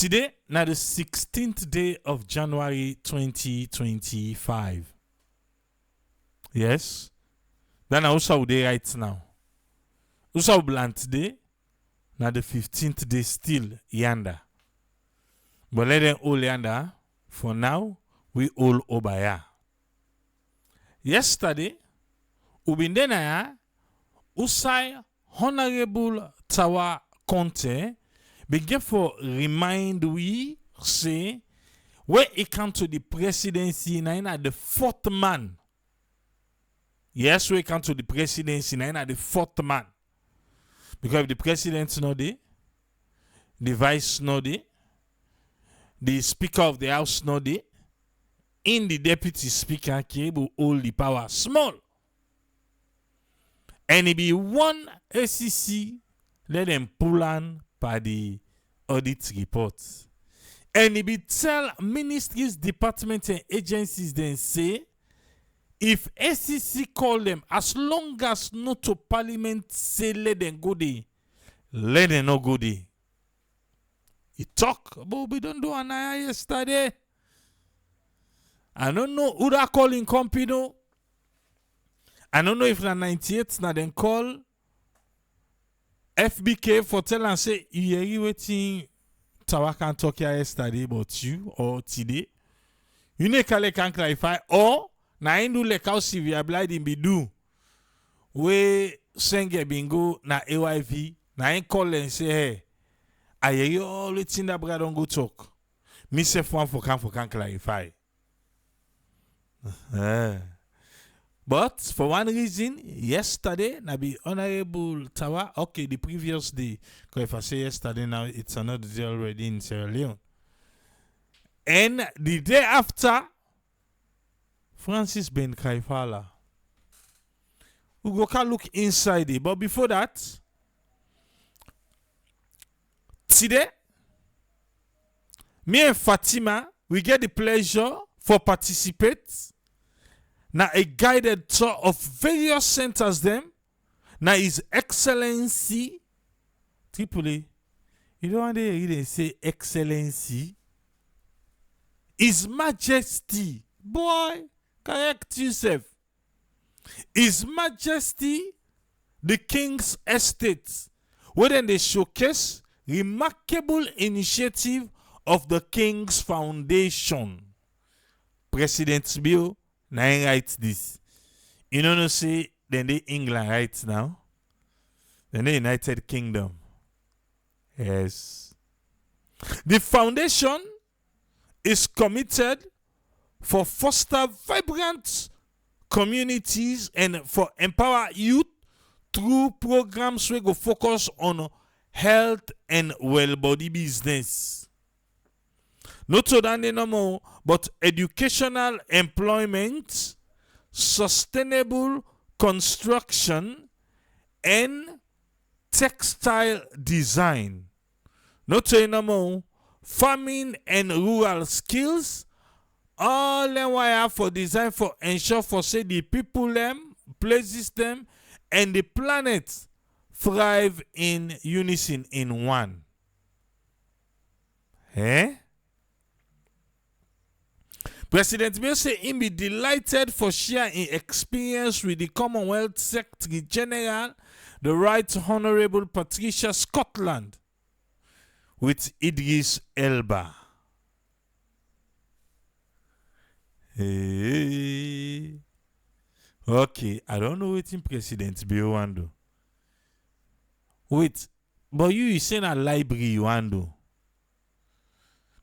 Today, now the 16th day of January 2025. Yes. Then also day right now. Also bland today. Now the 15th day still yonder. But let them all yonder. For now, we all obaya. Yesterday, ubindena usai Honorable TAWA Conte began for remind we say when it comes to the presidency, now the fourth man. Yes, when it comes to the presidency, now the fourth man. Because if the president's not there, the vice not there, the speaker of the house not there, in the deputy speaker will hold the power small. And it be one SEC, let them pull on by the audit report. And it be tell ministries, departments, and agencies then say, if SEC call them, as long as not to parliament say let them go there, let them not go there. He talk, but we don't do an eye yesterday. I don't know who that calling company. I don't know if the 98 now then call FBK for tell and say you waiting TAWA can talk here yesterday about you or today. You ne can clarify or na indu le kao si we applied in bidu we senge bingo na AYV na in call and say hey I you all waiting that brother don't go talk. Me say for can clarify. But for one reason, yesterday, na be Honorable TAWA, okay, the previous day, because if I say yesterday now, it's another day already in Sierra Leone. And the day after, Francis Ben Kaifala. We go can look inside it. But before that, today, me and Fatima, we get the pleasure for participate now a guided tour of various centers them. Now His Excellency Tripoli. You don't want to really say Excellency. His Majesty. Boy, correct yourself. His Majesty, the King's Estate, where then they showcase remarkable initiative of the King's Foundation. President Bill now writes this. You know, say then they England right now. Then the United Kingdom. Yes. The foundation is committed for foster vibrant communities and for empower youth through programs we go focus on health and well-body business. Not so that no more, but educational employment, sustainable construction, and textile design. Not so no more, farming and rural skills, all them wire for design for ensure for say the people them, places them, and the planet thrive in unison in one. Eh? President Bill say he be delighted for sharing experience with the Commonwealth Secretary General, the Right Honorable Patricia Scotland, with Idris Elba. Hey. Okay, I don't know what President Bill want do. Wait, but you say a library you want do.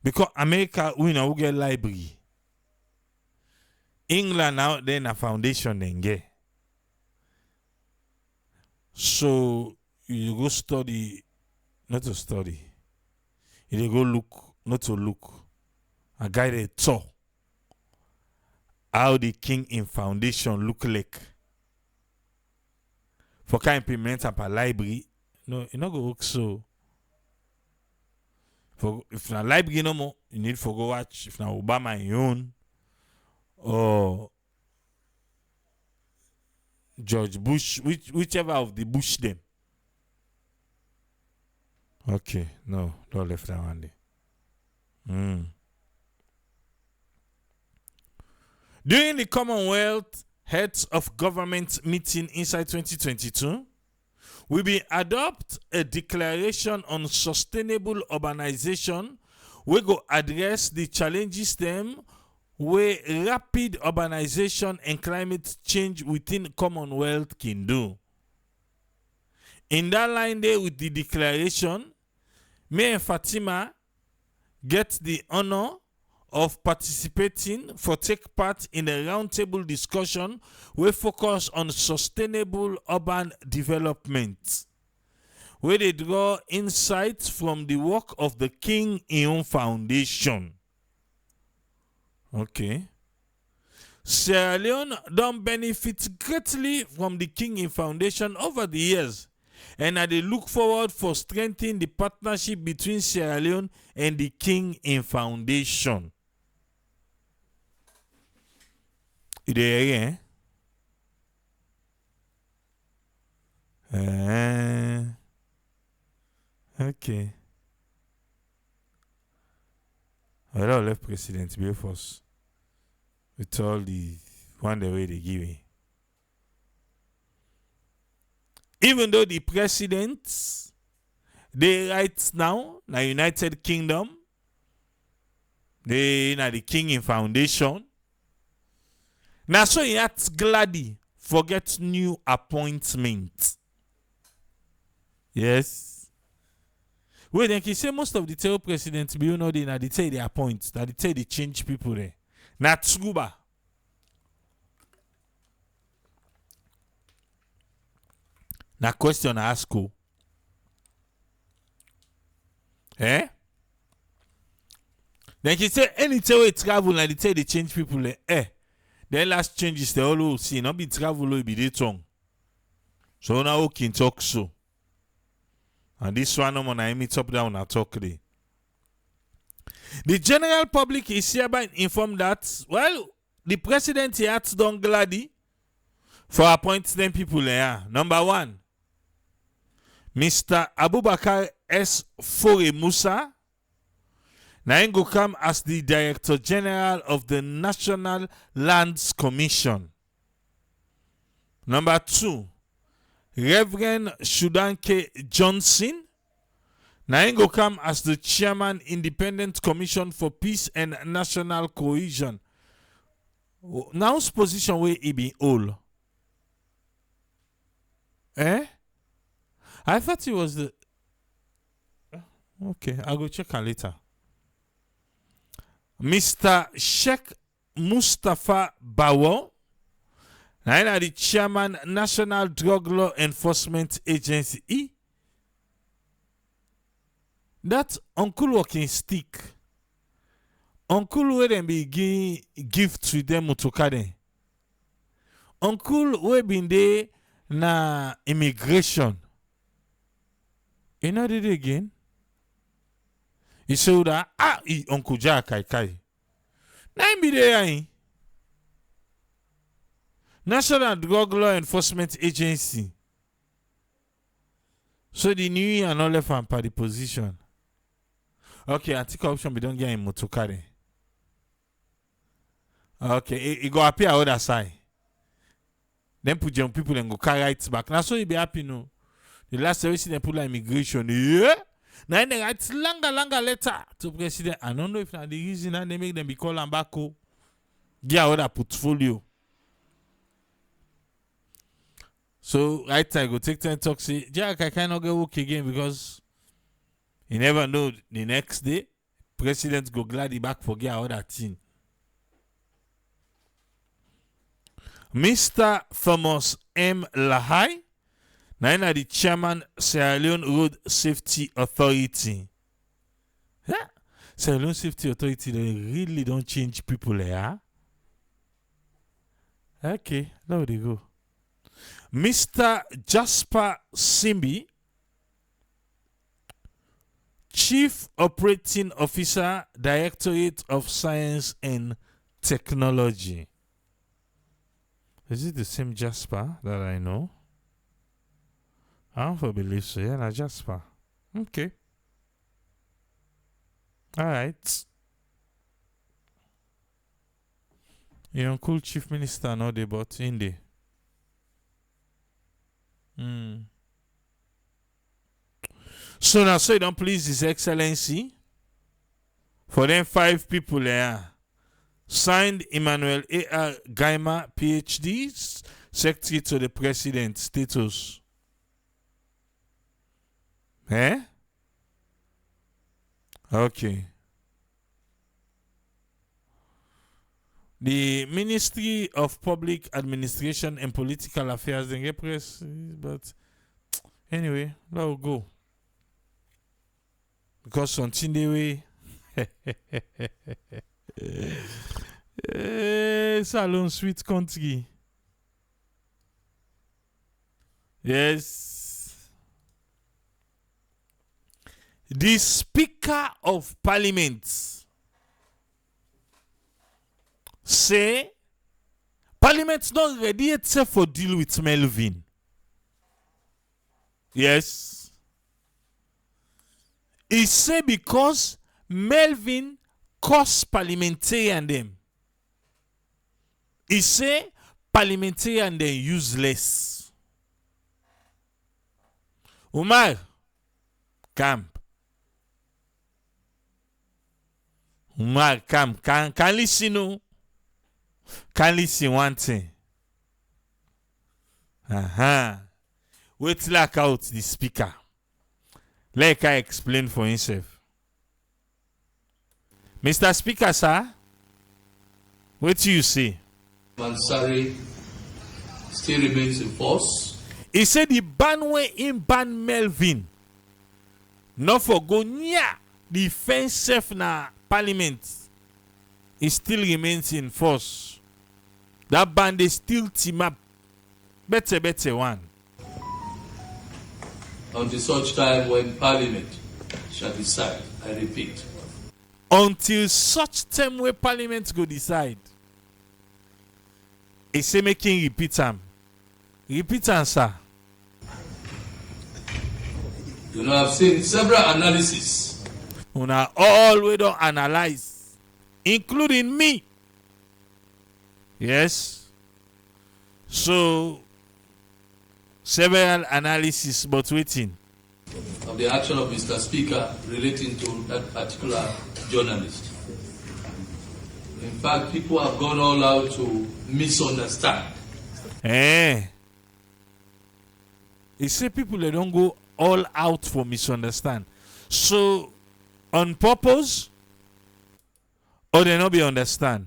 Because America, we know we get library. England now then a foundation then get. So you go study, not to study. You go look, not to look. A guided tour. How the king in foundation look like. For can implement up a library, no, you not go work so. For if na library no more, you need to go watch. If na Obama in own. Or George Bush, whichever of the Bush them. Okay, no, don't left that one there. During the Commonwealth Heads of Government meeting inside 2022, we will adopt a declaration on sustainable urbanization. We go address the challenges them where rapid urbanization and climate change within Commonwealth can do. In that line there with the declaration, me and Fatima get the honor of participating for take part in a roundtable discussion we focus on sustainable urban development, where they draw insights from the work of the King Ion Foundation. Okay. Sierra Leone don't benefit greatly from the King Ion Foundation over the years, and they look forward for strengthening the partnership between Sierra Leone and the King Ion Foundation. Okay. Well, I'll let President be first with all the way they give me. Even though the president, they right now, the United Kingdom, they na the King Ion Foundation. Now, so he had gladly forget new appointment. Yes. Well, then he say most of the tell presidents be they tell they appoint, that they tell they change people there. Now, Tsuba. Now, question I ask you. Eh? Then he say any tell we travel and they tell they change people there. Eh? Then last changes the all see not be travel be the tongue. So now we can talk so. And this one I'm gonna meet up down and talk there. The general public is hereby informed that the president he had done gladly for appointing people there. Number 1, Mr. Abubakar S. Fore Musa. Now go come as the Director General of the National Lands Commission. Number 2, Reverend Shudanke Johnson. Now go come as the Chairman, Independent Commission for Peace and National Cohesion. Now's position where he be all. Eh? I thought he was the. Okay, I'll go check her later. Mr. Sheikh Mustafa Bawo, now the Chairman, National Drug Law Enforcement Agency. That uncle working stick. Uncle where them be give to them motokade. Uncle where been there na immigration. You know did it again? He said that Uncle Jack Kai. Now be there. National Drug Law Enforcement Agency. So the new year and all left and party position. Okay, anti-corruption we don't get in motokare. Okay, it go appear other side. Then put young people and go carry it back. Now so you be happy no. The last time we see them put like immigration. Yeah. Now they write longer letter to president. I don't know if now the reason that they make them be called and back. Get other portfolio. So right time go take 10 talk say, Jack, I cannot get work again because you never know the next day president go gladly back for get other thing. Mr. Thomas M. Lahai, now the chairman Sierra Leone Road Safety Authority. Yeah. Sierra Leone Safety Authority, they really don't change people there. Okay, there they go. Mr. Jasper Simbi, Chief Operating Officer, Directorate of Science and Technology. Is it the same Jasper that I know? I don't believe so. Yeah, Jasper. Okay. All right. Your uncle chief minister no dey, but in dey. So now, so you don't please His Excellency. For them 5 people there, signed Emmanuel A.R. Gaima, PhD, Secretary to the President, status. Eh? Okay. The Ministry of Public Administration and Political Affairs, they get press, but anyway, that will go. Because something the way. Salon sweet country. Yes. The Speaker of Parliament say Parliament's not ready itself for deal with Melvin. Yes. He say because Melvin cost parliamentarian them. He say parliamentarian them useless. Umar, camp. Umar, camp. Can listen no? Can listen one thing. Wait like out the speaker. Like I explain for himself. Mr. Speaker, sir, what do you say? Mansari still remains in force. He said the ban way in ban Melvin. Not for go near the fence safe na parliament. It still remains in force. That ban they still team up. Better one. Until such time when Parliament shall decide, I repeat. Until such time where Parliament go decide. He say making repeat am. Repeat am, sir. You know, I've seen several analyses. Una all we don't analyze, including me. Yes. So several analysis, but waiting. Of the action of Mr. Speaker relating to that particular journalist. In fact, people have gone all out to misunderstand. He say people they don't go all out for misunderstand. So on purpose or they not be understand.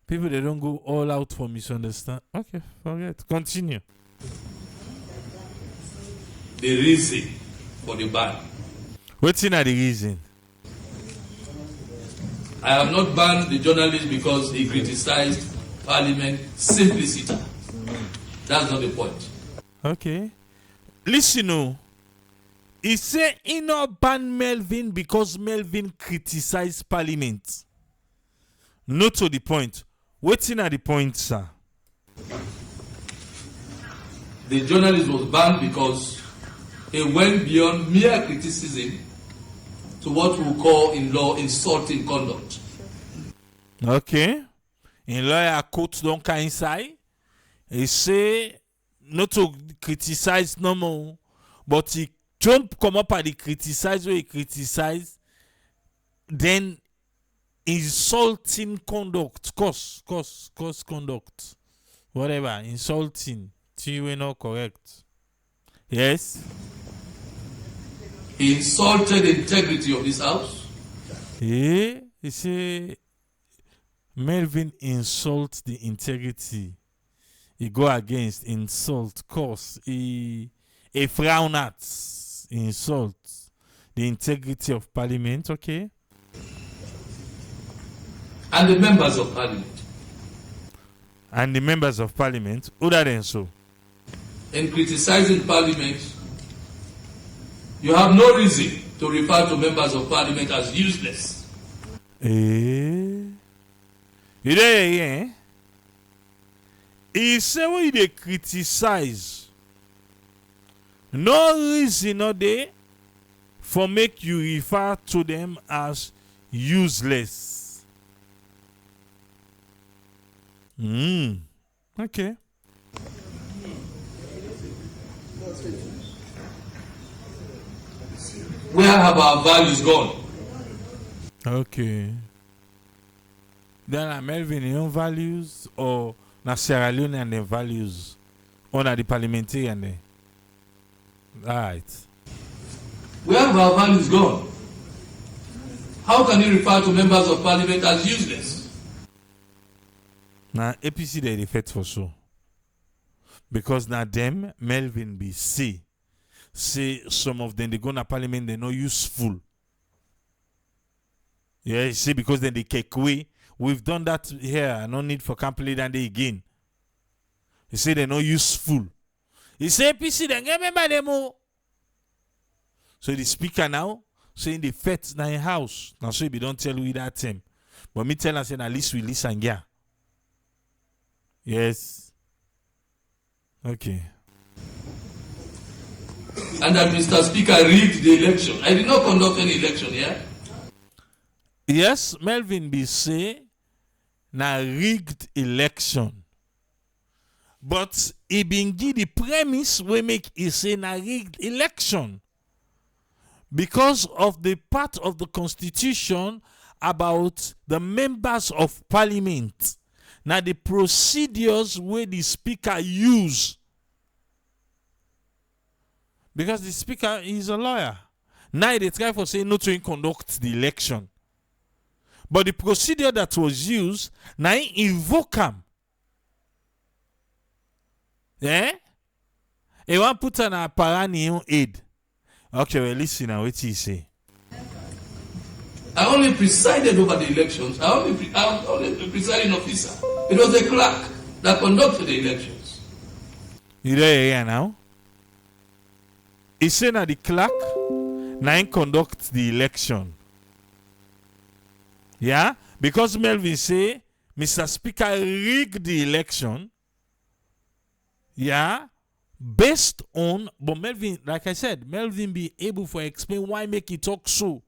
People they don't go all out for misunderstand. Okay, forget. Continue. The reason for the ban. What's in the reason? I have not banned the journalist because he criticized Parliament simplicity. That's not the point. Okay. Listen, no. He say he not ban Melvin because Melvin criticized Parliament. Not to the point. What's in the point, sir? The journalist was banned because he went beyond mere criticism to what we call in law insulting conduct. Okay. In lawyer court don't come inside. He say not to criticize no more, but he don't come up and he criticize where he criticize, then insulting conduct, cause conduct, whatever, insulting, you were not correct. Yes. He insulted the integrity of this house. He say Melvin insults the integrity. He go against insult, cause he frown at insult the integrity of Parliament. Okay. And the members of Parliament. And the members of Parliament, other than so. In criticizing Parliament, you have no reason to refer to members of Parliament as useless. You there, eh? He say when they criticize, no reason no dey for make you refer to them as useless. Okay. Where have our values gone? Okay. Then Melvin, your values or na Sierra Leone and their values? Or na the parliamentarian there? Right. Where have our values gone? How can you refer to members of parliament as useless? Now APC they fight for so. Because now them, Melvin be say some of them they go to parliament, they're not useful. Yeah, you see, because then they take away. We've done that here. No need for camp leader and they again. You say they're not useful. You say APC then remember them all. So the speaker now saying the fete na in house. Now so we don't tell you that time. But me tell us at least we listen yeah. Yes. Okay. And that Mr. Speaker rigged the election. I did not conduct any election here. Yes, Melvin be say na rigged election. But he been give the premise we make he say na rigged election. Because of the part of the constitution about the members of parliament. Now the procedures where the speaker use. Because the speaker is a lawyer. Now they try for saying not to conduct the election. But the procedure that was used, now invoke him. Yeah? He want put an apparent aid. Okay, well, listen now, what he say? I only presided over the elections. I'm only the presiding officer. It was the clerk that conducted the elections. You there here now? He said that the clerk now conduct the election. Yeah? Because Melvin say, Mr. Speaker rigged the election. Yeah? Based on, but Melvin, like I said, Melvin be able to explain why make it talk so.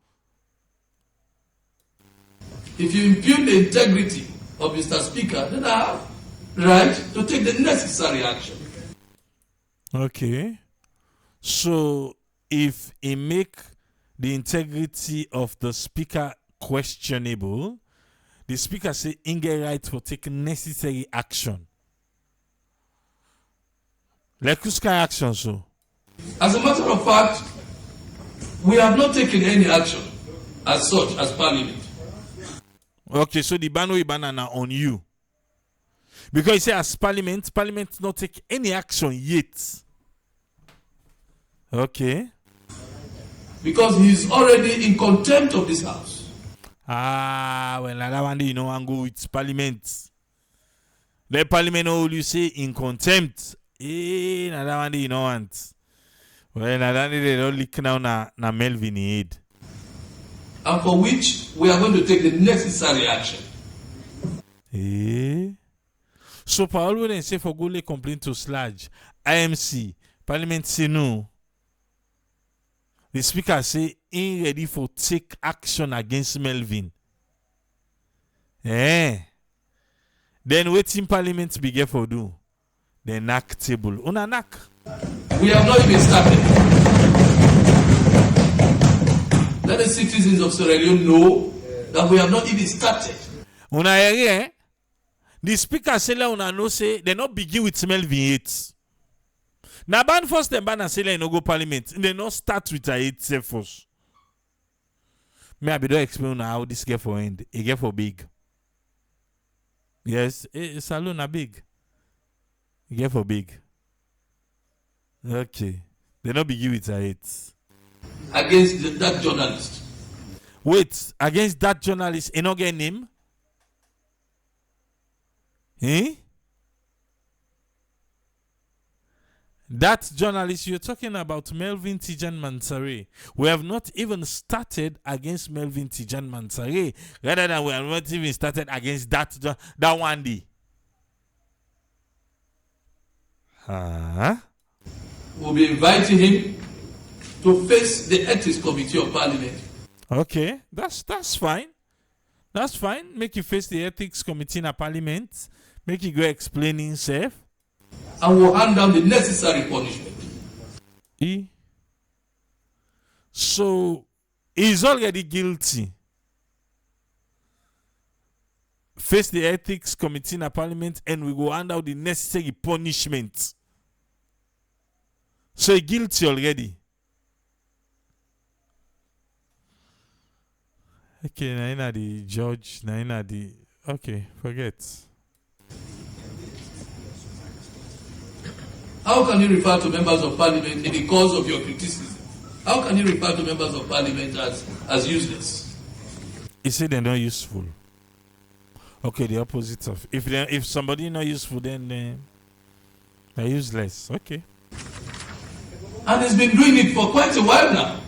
If you impugn the integrity of Mr. Speaker, then I have right to take the necessary action. Okay. So if he make the integrity of the speaker questionable, the speaker say he get right to take necessary action. Like whose kind of action so? As a matter of fact, we have not taken any action as such as Parliament. Okay, so the banana on you. Because you say as Parliament not take any action yet. Okay. Because he is already in contempt of this house. Well, that one day you know and go with Parliament. The Parliament all you say in contempt. That one day you know want. Well, that day they don't lick now na Melvin head. And for which we are going to take the necessary action. So Paul will say for go lay complaint to Sludge, IMC, Parliament say no. The speaker say ain't ready for take action against Melvin. Then waiting Parliament be get for do. The knock table. Una knock. We have not even started. Let the citizens of Sierra Leone know that we have not even started. Una hear the speaker say la una know say they not begin with Melvin 8. Now ban first them ban and say no go Parliament. They not start with a 8 self first. Me I be don't explain how this get for end. It get for big. Yes, it's alone a big. It get for big. Okay. They not begin with a 8. Against that journalist. Wait, against that journalist, you not get name? That journalist you're talking about, Melvin Tijan Mansare. We have not even started against Melvin Tijan Mansare. Rather than we have not even started against that one day. We'll be inviting him to face the Ethics Committee of Parliament. Okay, that's fine. That's fine. Make you face the Ethics Committee in a Parliament. Make you go explain himself. And will hand down the necessary punishment. So he's already guilty. Face the ethics committee in a parliament and we go hand out the necessary punishment. So he's guilty already. Okay, now the judge, now the... Okay, forget. How can you refer to members of parliament in the cause of your criticism? How can you refer to members of parliament as useless? He said they're not useful. Okay, the opposite of... If somebody not useful, then they're useless. Okay. And he's been doing it for quite a while now.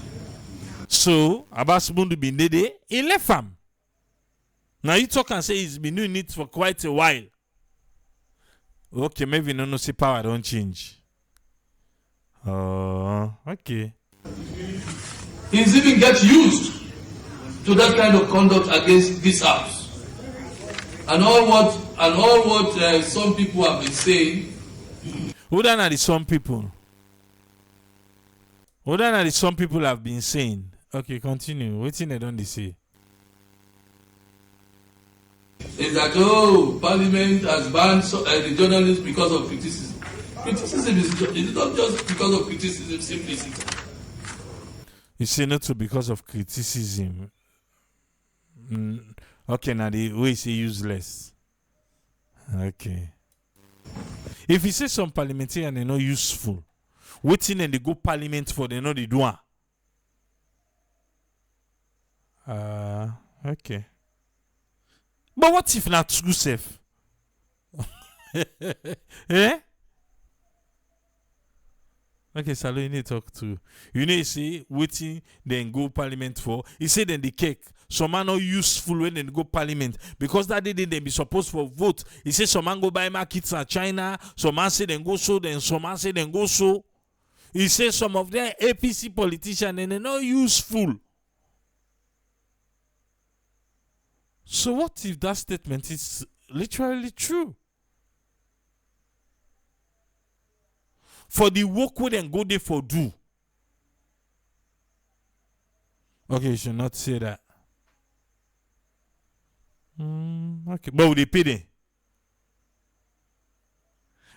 So, Abbas Bundu bin Dede, he left him. Now you talk and say he's been doing it for quite a while. Okay, maybe no say power don't change. Okay. He's even get used to that kind of conduct against this house. And all what some people have been saying. Who are the some people? What are the some people have been saying? Okay, continue. What thing they don't say? Is that Parliament has banned the journalists because of criticism. Criticism is not just because of criticism, simplicity. You say not to because of criticism. Okay, now the way you say useless. Okay. If you say some parliamentarians are not useful, waiting and they go parliament for they know they do. Okay. But what if not true safe? Eh? Okay, Salo, you need to talk to. You know, you see, waiting, then go parliament for. He said, then the cake. Some man not useful when they go parliament. Because that day they be supposed for vote. He said, some man go buy markets in China. Some man say, then go so. Then some man say, then go so. He says some of them APC politicians, and they're not useful. So what if that statement is literally true? For the work we then go there for do. Okay, you should not say that. Okay, but will they pay them?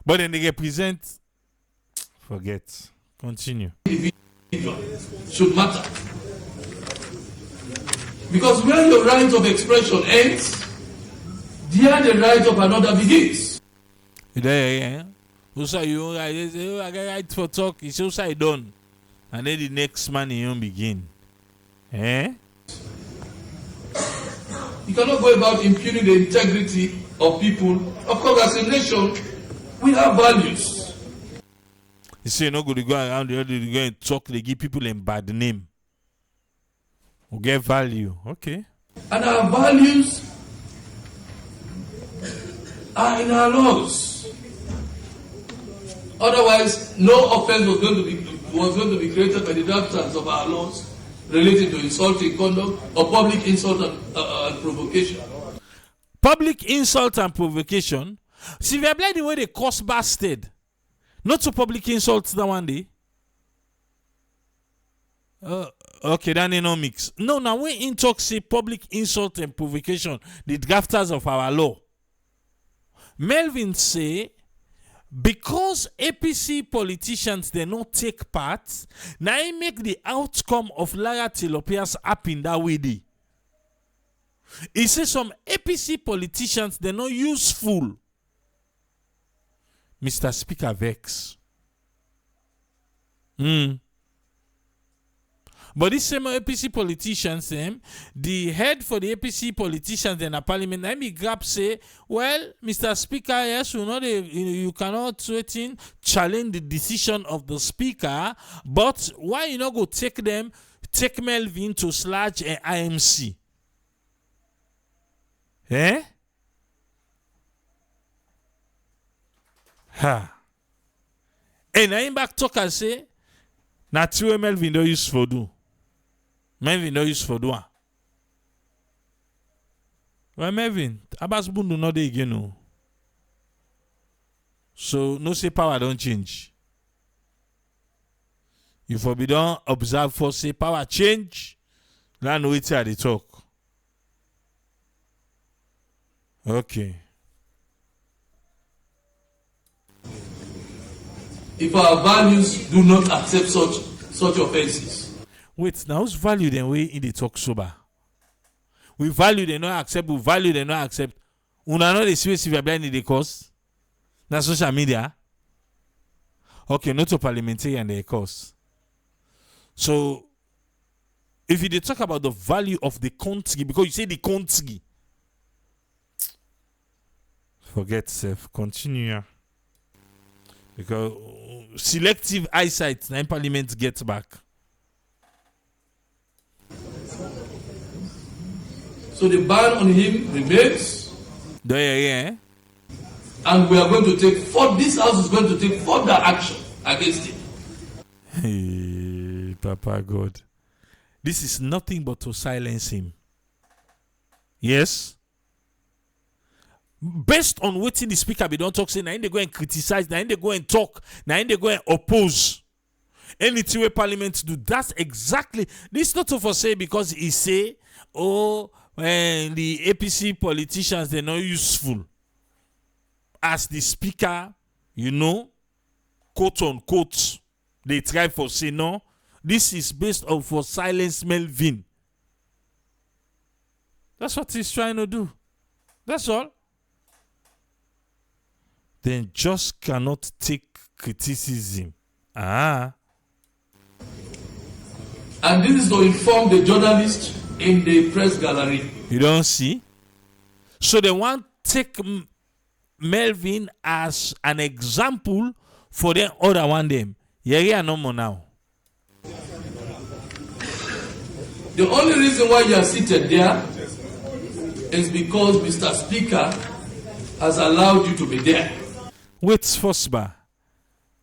But then they represent. Forget. Continue. Should matter. Because when your right of expression ends, there the right of another begins. Yeah. Also, I got right for talk. It's also I done. And then the next man you begin. Eh? You cannot go about impugning the integrity of people. Of course, as a nation, we have values. You say you're not going to go around the other, go and talk, they give people a bad name. We get value. Okay. And our values are in our laws. Otherwise, no offense was going to be created by the drafters of our laws related to insulting conduct or public insult and provocation. Public insult and provocation. See, we apply the way they cost bastard. Not to public insults that one day. Okay, that ain't no mix. No, now when in talk say public insult and provocation, the drafters of our law. Melvin say, because APC politicians they not take part, now it make the outcome of Lara Tilopia's happen that way. He says some APC politicians they're not useful. Mr. Speaker vex. But these same APC politicians, the head for the APC politicians in the parliament, let me grab say, well, Mr. Speaker, yes, you cannot threaten, challenge the decision of the speaker, but why you not go take Melvin to sludge an IMC? Eh? Ha. And I back talk and say, na two Melvin don't use for do. Melvin don't use for do. Well, Melvin, Abbas Bundu not there again. No. So no say power don't change. If we don't observe for say power change, now know it at the talk. Okay. If our values do not accept such offenses. Wait, now who's value then we in the talk sober? We value they not accept, we value they not accept. Una know the space if you're blind in the cause. Na social media. Okay, not to parliamentarian the cause. So if you talk about the value of the country, because you say the country, forget self, continue. Because selective eyesight, now parliament gets back. So the ban on him remains. Yeah. And we are going to take this house is going to take further action against him. Hey, Papa God. This is nothing but to silence him. Yes? Based on what the speaker be don't talk, say, now they go and criticize, now they go and talk, now they go and oppose. Anything where parliament do, that's exactly, this not to say because he say, the APC politicians, they're not useful. As the speaker, quote unquote, they try for say no. This is based on for silence Melvin. That's what he's trying to do. That's all. Then just cannot take criticism. And this is to inform the journalist in the press gallery. You don't see? So they want to take Melvin as an example for the other one them. Yeah, no more now. The only reason why you are seated there is because Mr. Speaker has allowed you to be there. Wait, first bar.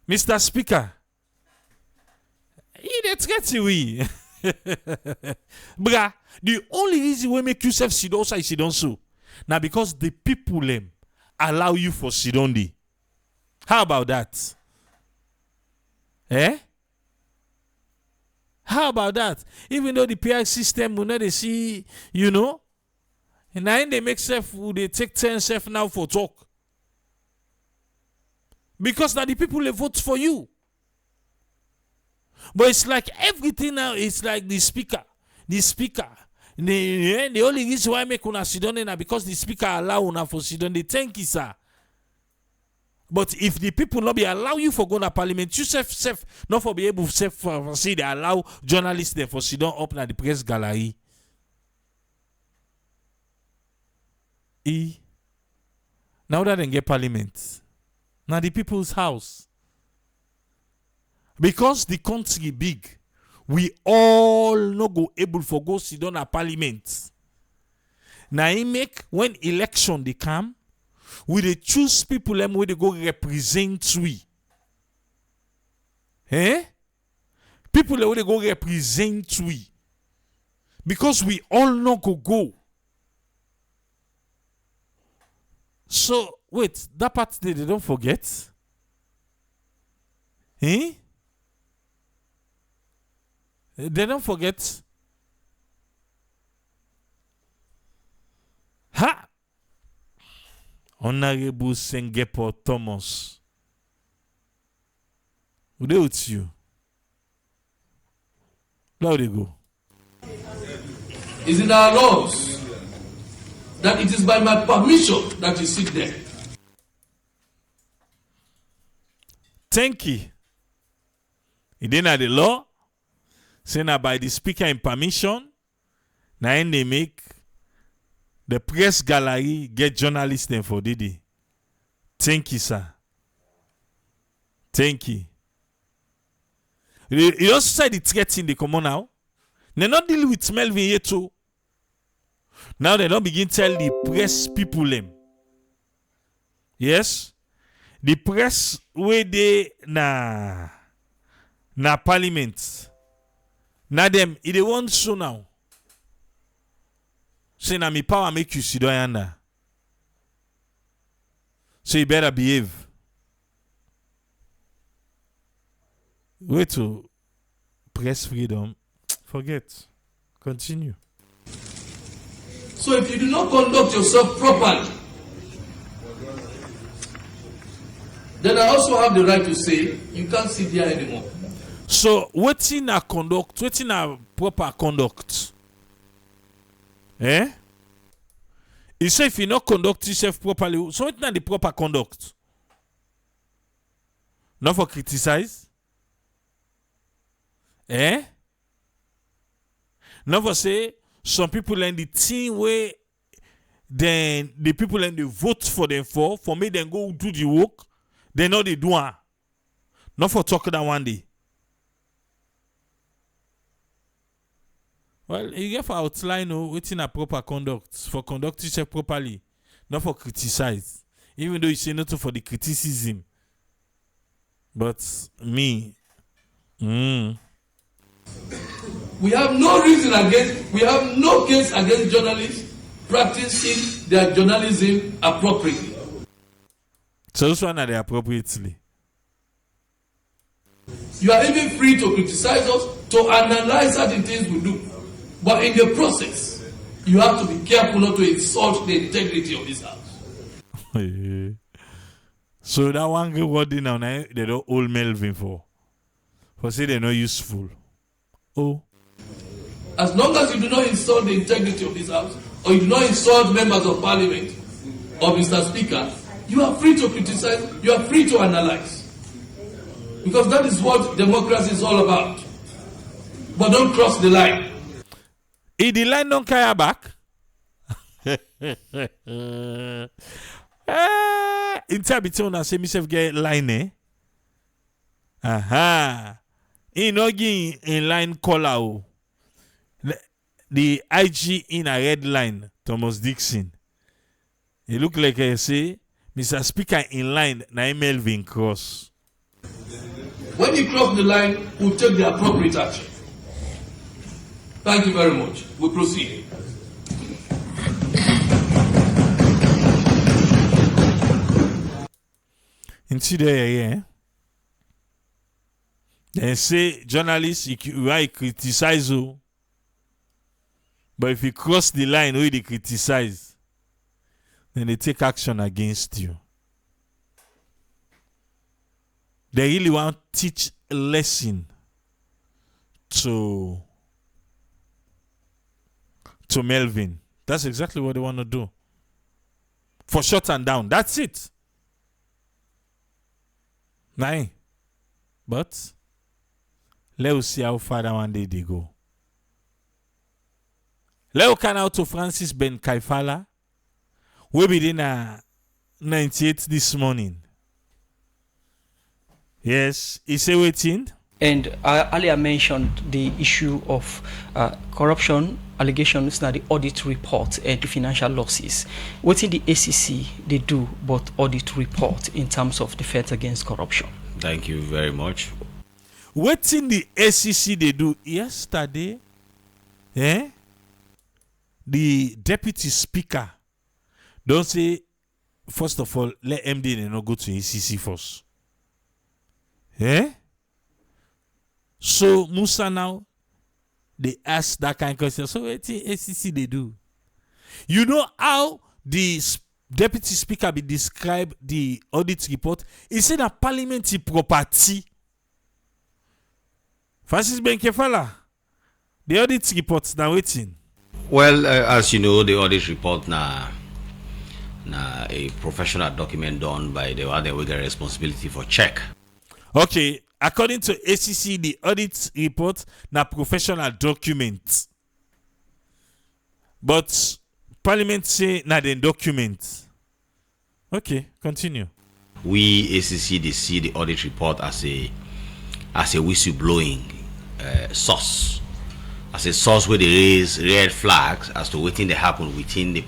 Mr. Speaker. He threat we. Bruh, the only reason we make yourself sit outside sit down so. Now because the people allow you for sit down there. How about that? Eh? How about that? Even though the PR system will not they see, and then they make self, they take 10 self now for talk. Because now the people they vote for you. But it's like everything now, it's like the speaker. The only reason why I make una sit down now because the speaker allow una for sit down. They thank you, sir. But if the people not be allow you for go to parliament, you self not for be able to say they allow journalists there for sit down up na the press gallery. Now that they get parliament, now the people's house. Because the country big, we all not go able for go sit down at parliament. Now he make when election they come, we they choose people them where they go represent we. People where they go represent we. Because we all not go. So wait, that part they don't forget. They don't forget. Ha! Honorable Segepoh Thomas. Who they with you? Now they go. Is in our laws that it is by my permission that you sit there. Thank you. It didn't the law. Say now by the speaker in permission. Now they make the press gallery get journalists then for Didi. Thank you, sir. Thank you. You also said the threat in the common now. They not deal with Melvin yet too. Now they don't begin tell the press people them. Yes? The press where they na parliament. Now them it they want so now. Say na me power make you sit down yonder. So you better behave. way to press freedom, forget. Continue. So if you do not conduct yourself properly, then I also have the right to say you can't sit there anymore. So waiting a conduct, waiting a proper conduct. Eh? He say if you not conduct yourself properly, so it's not the proper conduct. Not for criticize. Eh? Not for say some people in the team where then the people in the vote for them for me then go do the work, they know they do it. Not for talking that one day. Well, you get for outline waiting a proper conduct for conduct yourself properly, not for criticize. Even though you say not for the criticism. But me, we have no case against journalists practicing their journalism appropriately. So this one are they appropriately. You are even free to criticize us, to analyze certain things we do. But in the process, you have to be careful not to insult the integrity of this house. So that one good word now, they don't hold Melvin for say they're not useful. Oh. As long as you do not insult the integrity of this house, or you do not insult members of parliament, or Mr. Speaker, you are free to criticize, you are free to analyze. Because that is what democracy is all about. But don't cross the line. If the line don't carry back, between us say myself get line, eh? Aha. He no give in line color. The IG in a red line, Thomas Dixon. He look like I say, Mr. Speaker in line, na Melvin cross. When you cross the line, we'll take the appropriate action. Thank you very much. We proceed. Into there, yeah. They say journalists, you criticize you. But if you cross the line where they criticize, then they take action against you. They really want to teach a lesson to Melvin. That's exactly what they want to do. For shut and down. That's it. Nah. But let's see how far that one day they go. Let's come out to Francis Ben Kaifala. We be in 98 this morning. Yes, is he waiting? And I earlier mentioned the issue of corruption allegations now the audit report and the financial losses. What in the ACC they do but audit report in terms of defense against corruption? Thank you very much. What in the ACC they do yesterday? The deputy speaker don't say first of all let MD they not go to ACC first. So Musa now they ask that kind of question. So what the ACC they do? You know how the deputy speaker be describe the audit report? He said a parliamentary property. Francis Ben Kaifala, the audit report now waiting. Well, as you know, the audit report na a professional document done by the one with the responsibility for check. Okay, according to ACC, the audit report na professional document. But Parliament say na the document. Okay, continue. We ACC they see the audit report as a whistleblowing source, as a source where they raise red flags as to what thing they happen within the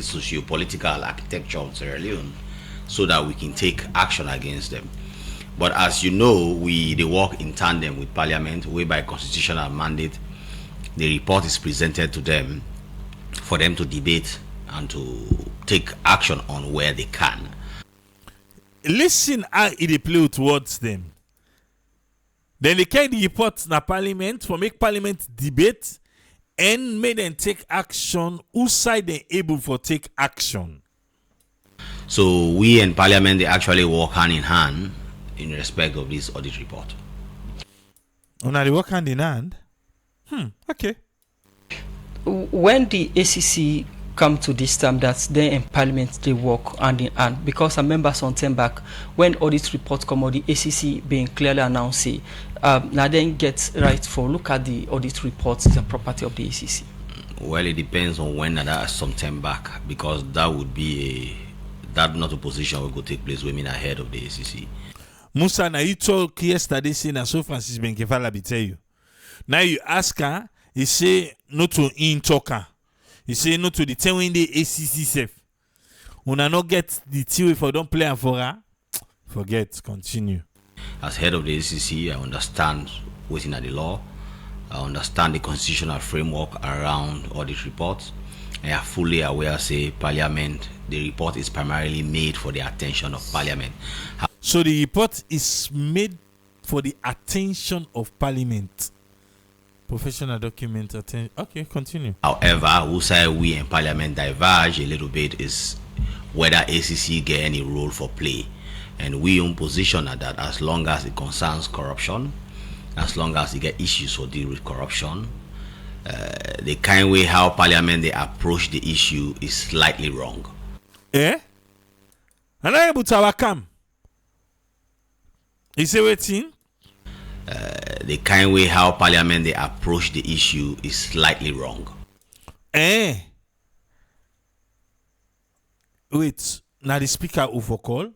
socio-political architecture of Sierra Leone, so that we can take action against them. But as you know, they work in tandem with Parliament, whereby constitutional mandate, the report is presented to them for them to debate and to take action on where they can. Listen how it play towards them. Then they carry the report na parliament for make parliament debate and make them take action. Whose side they able for take action? So we and parliament, they actually work hand in hand in respect of this audit report. Now they work hand in hand. Okay. When the ACC come to this term that then in parliament they work hand in hand, because some members on turn back when audit report come out, the ACC being clearly announced, now then get right for look at the audit reports is a property of the ACC. Well, it depends on when that is some time back, because that would be that not a position will go take place women ahead of the ACC. Musa, now you talk yesterday saying that so Francis Benkefala be tell you. Now you ask her, he say no to in talker. He say no to the 10 when the ACC safe. When I not get the tea if I don't play and for her, forget, continue. As head of the ACC, I understand within the law. I understand the constitutional framework around audit reports. I am fully aware, say, Parliament, the report is primarily made for the attention of Parliament. So the report is made for the attention of Parliament. Professional document attention. Okay, continue. However, who say we in Parliament diverge a little bit is whether ACC get any role for play. And we in position at that as long as it concerns corruption, as long as they get issues for deal with corruption, the kind way how Parliament they approach the issue is slightly wrong. And I able to come. You say waiting? The kind way how Parliament they approach the issue is slightly wrong. Wait, now the speaker overcall.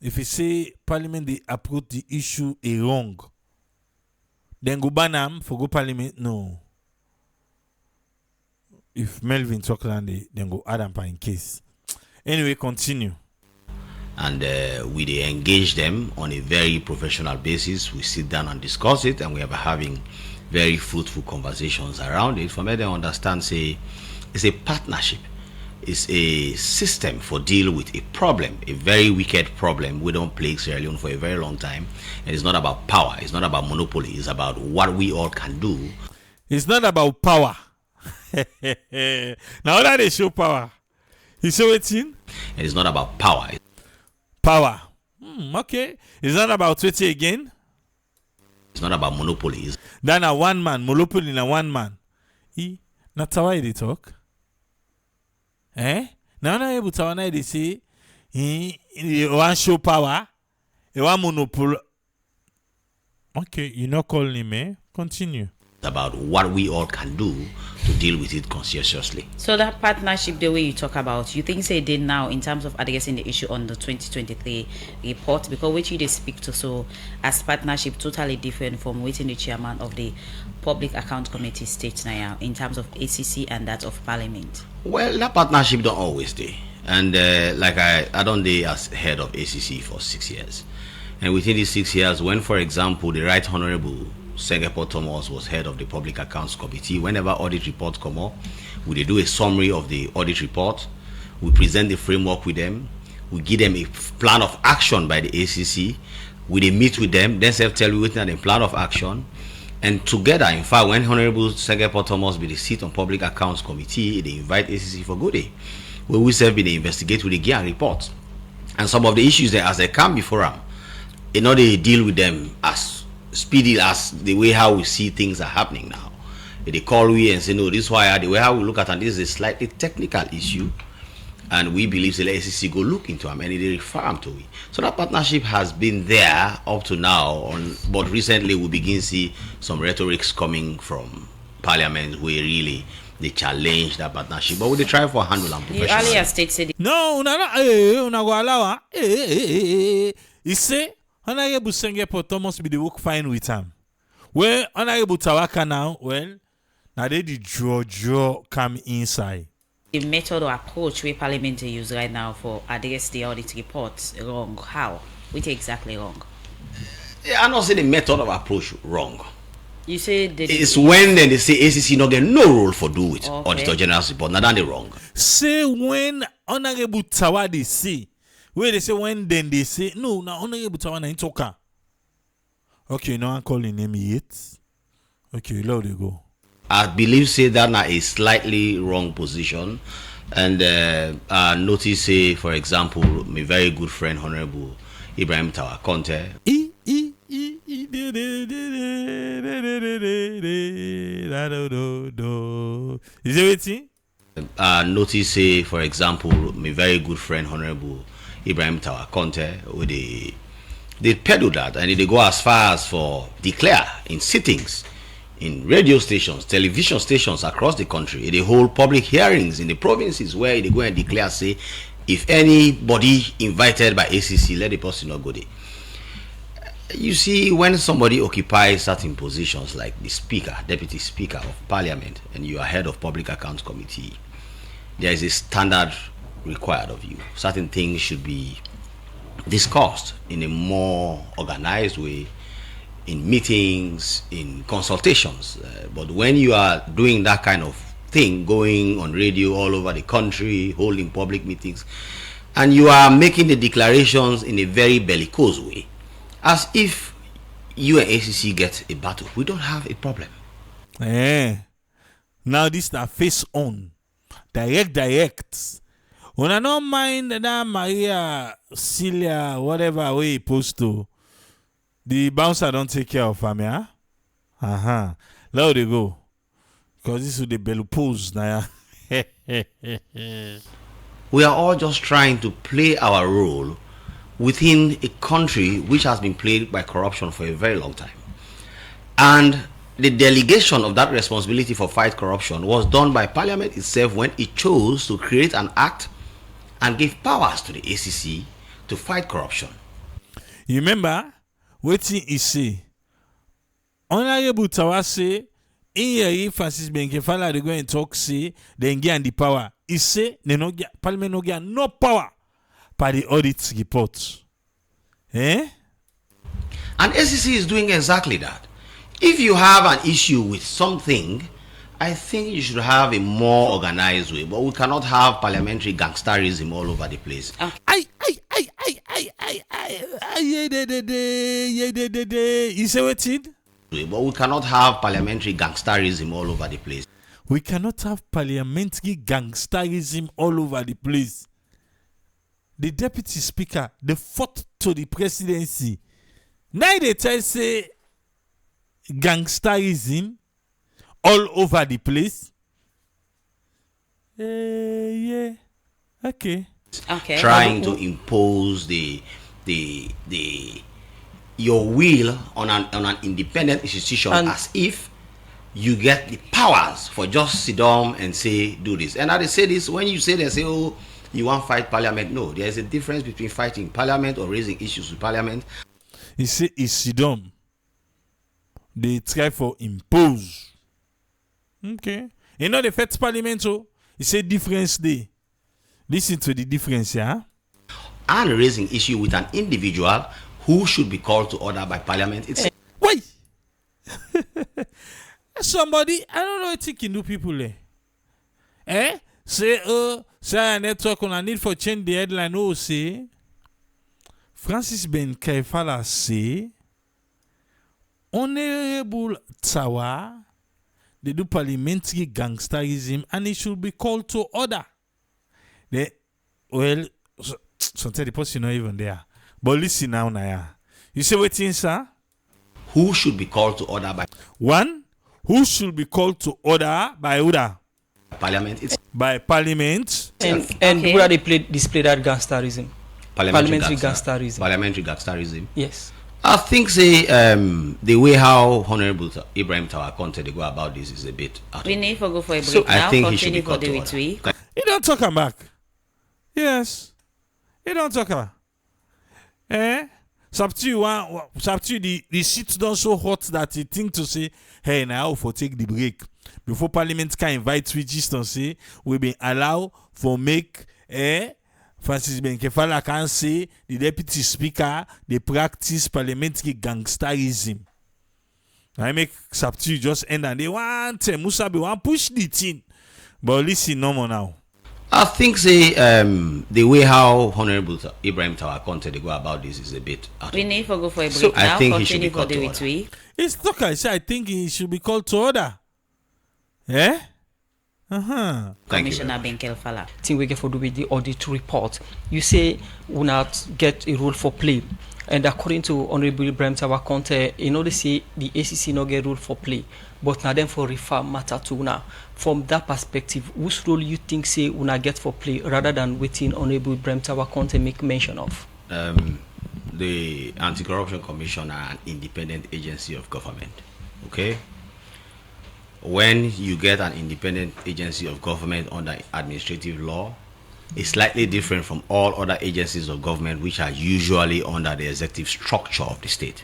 If you say Parliament they approach the issue wrong, then go ban them for go Parliament. No. If Melvin talk land, then go add them in case. Anyway, continue. And we they engage them on a very professional basis. We sit down and discuss it, and we are having very fruitful conversations around it. For me, they understand, say, it's a partnership. It's a system for deal with a problem, a very wicked problem. We don't play Sierra Leone for a very long time. And it's not about power. It's not about monopoly. It's about what we all can do. It's not about power. Now that they show power. You say waiting? And it's not about power. Power. Okay. It's not about waiting again. It's not about monopoly. Then a one man, monopoly na one man. Not how they talk. Now na able to now they say you want show power, you want monopoly. Okay, you not calling me. Continue. It's about what we all can do to deal with it conscientiously. So that partnership, the way you talk about, you think say did now in terms of addressing the issue on the 2023 report, because which you they speak to, so as partnership totally different from waiting the chairman of the Public Account Committee states now in terms of ACC and that of Parliament. Well, that partnership don't always stay. And like I don't do as head of ACC for 6 years. And within these 6 years, when, for example, the Right Honorable Segepoh Thomas was head of the Public Accounts Committee, whenever audit reports come up, we do a summary of the audit report, we present the framework with them, we give them a plan of action by the ACC, we meet with them, then tell you within the plan of action, and together, in fact, when Honorable Segepoh Thomas be the seat on Public Accounts Committee, they invite ACC for good day, where we serve they investigate with the gear report, and some of the issues that as they come before them, you know, they deal with them as speedy as the way how we see things are happening now. They call we and say, no, this is why the way how we look at it, this is a slightly technical issue, and we believe the ACC go look into them and they refer them to it. So that partnership has been there up to now, but recently we begin to see some rhetorics coming from Parliament where really they challenge that partnership, but we try for handle and professional. The earlier state said no, go allow. He say Honorable Segepoh Thomas be the work fine with him. Well, Honorable TAWA now, well, now they the draw come inside. the method or approach where Parliament use right now for address the audit reports wrong. How? Which exactly wrong? Yeah, I'm not saying the method of approach wrong. You say it's when then they say ACC not get no role for do it. Okay. Auditor General's report. Now they wrong. Say when Honorable TAWA they say, where they say when then they say no, now Honorable TAWA na talker. Okay, no one calling him yet. Okay, let it go. I believe say that na a slightly wrong position, and notice say, for example, my very good friend Honorable Ibrahim TAWA Conte. Is it waiting? Notice say, for example, my very good friend Honorable Ibrahim TAWA Conte, with they peddle that, and they go as far as for declare in sittings, in radio stations, television stations across the country. They hold public hearings in the provinces where they go and declare, say, if anybody invited by ACC, let the person not go there. You see, when somebody occupies certain positions like the Speaker, Deputy Speaker of Parliament, and you are head of Public Accounts Committee, there is a standard required of you. Certain things should be discussed in a more organized way, in meetings, in consultations. But when you are doing that kind of thing, going on radio all over the country, holding public meetings, and you are making the declarations in a very bellicose way, as if you and ACC get a battle, we don't have a problem. Now this is face on, direct. When I don't mind that Maria, Celia, whatever way he post to, the bouncer don't take care of her, yeah? Let they go. Because this is the belly pose now. We are all just trying to play our role within a country which has been plagued by corruption for a very long time. And the delegation of that responsibility for fight corruption was done by Parliament itself when it chose to create an act and give powers to the ACC to fight corruption. You remember what he say? Honorable TAWA say, in here, Francis Benkefala, they go and talk, say, they get the power. He say, Parliament no get no power by the audit report. And ACC is doing exactly that. If you have an issue with something, I think you should have a more organized way, but we cannot have parliamentary gangsterism all over the place. You say what it? But we cannot have parliamentary gangsterism all over the place. We cannot have parliamentary gangsterism all over the place. The deputy speaker, the fourth to the presidency. Now they tell say gangsterism all over the place. Yeah. Okay. Trying to impose your will on an independent institution, and as if you get the powers for just sit down and say do this. And I say this, when you say they say, oh, you want to fight Parliament. No, there is a difference between fighting Parliament or raising issues with Parliament. He say it's sit down. They try for impose. Okay. You know the first Parliament, so he say difference day. Listen to the difference, yeah. And raising issue with an individual who should be called to order by Parliament. It's wait. Somebody, I don't know what you can do, people there. Say a network on a need for change the headline. Oh, say Francis Benkefala say Honorable TAWA, they do parliamentary gangsterism and it should be called to order. Sometimes the person not even there. But listen now, Naya. You say what things, sir? Who should be called to order by one? Who should be called to order by order? Parliament. It's by Parliament. And where they display that gangsterism? Parliamentary gangsterism. Parliamentary gangsterism. Yes. I think say the way how Honorable Ibrahim TAWA Conte they go about this is a bit out. We need to go for a break So now. I think he should be Continue called for to the order. retweet. You don't talk him back. Yes. You don't talk about. Substitute the seats don't so hot that you think to say, hey, now for take the break. Before Parliament can invite switches to say, we been allowed for make Francis Benkefala can say the deputy speaker they practice parliamentary gangsterism. I make substitute just end and they want Musa be want push the thing. But listen no more now. I think the way how Honorable Ibrahim TAWA CONTEMPT they go about this is a bit out We of need to go for a break So, now. I think he should Continue be for called the to order. retweet. It's talk. I say I think he should be called to order. Eh? Thank you. Commissioner Benkel Fala. thing we get for do with the audit report. You say we not get a rule for play, and according to Honorable Ibrahim TAWA CONTEMPT, you know they say the ACC no get rule for play, but now then for refer matter to una. From that perspective, which role you think say una get for play rather than waiting Honorable Ibrahim TAWA CONTEMPT make mention of? The Anti-Corruption Commission are an independent agency of government. Okay? When you get an independent agency of government under administrative law, it's slightly different from all other agencies of government which are usually under the executive structure of the state.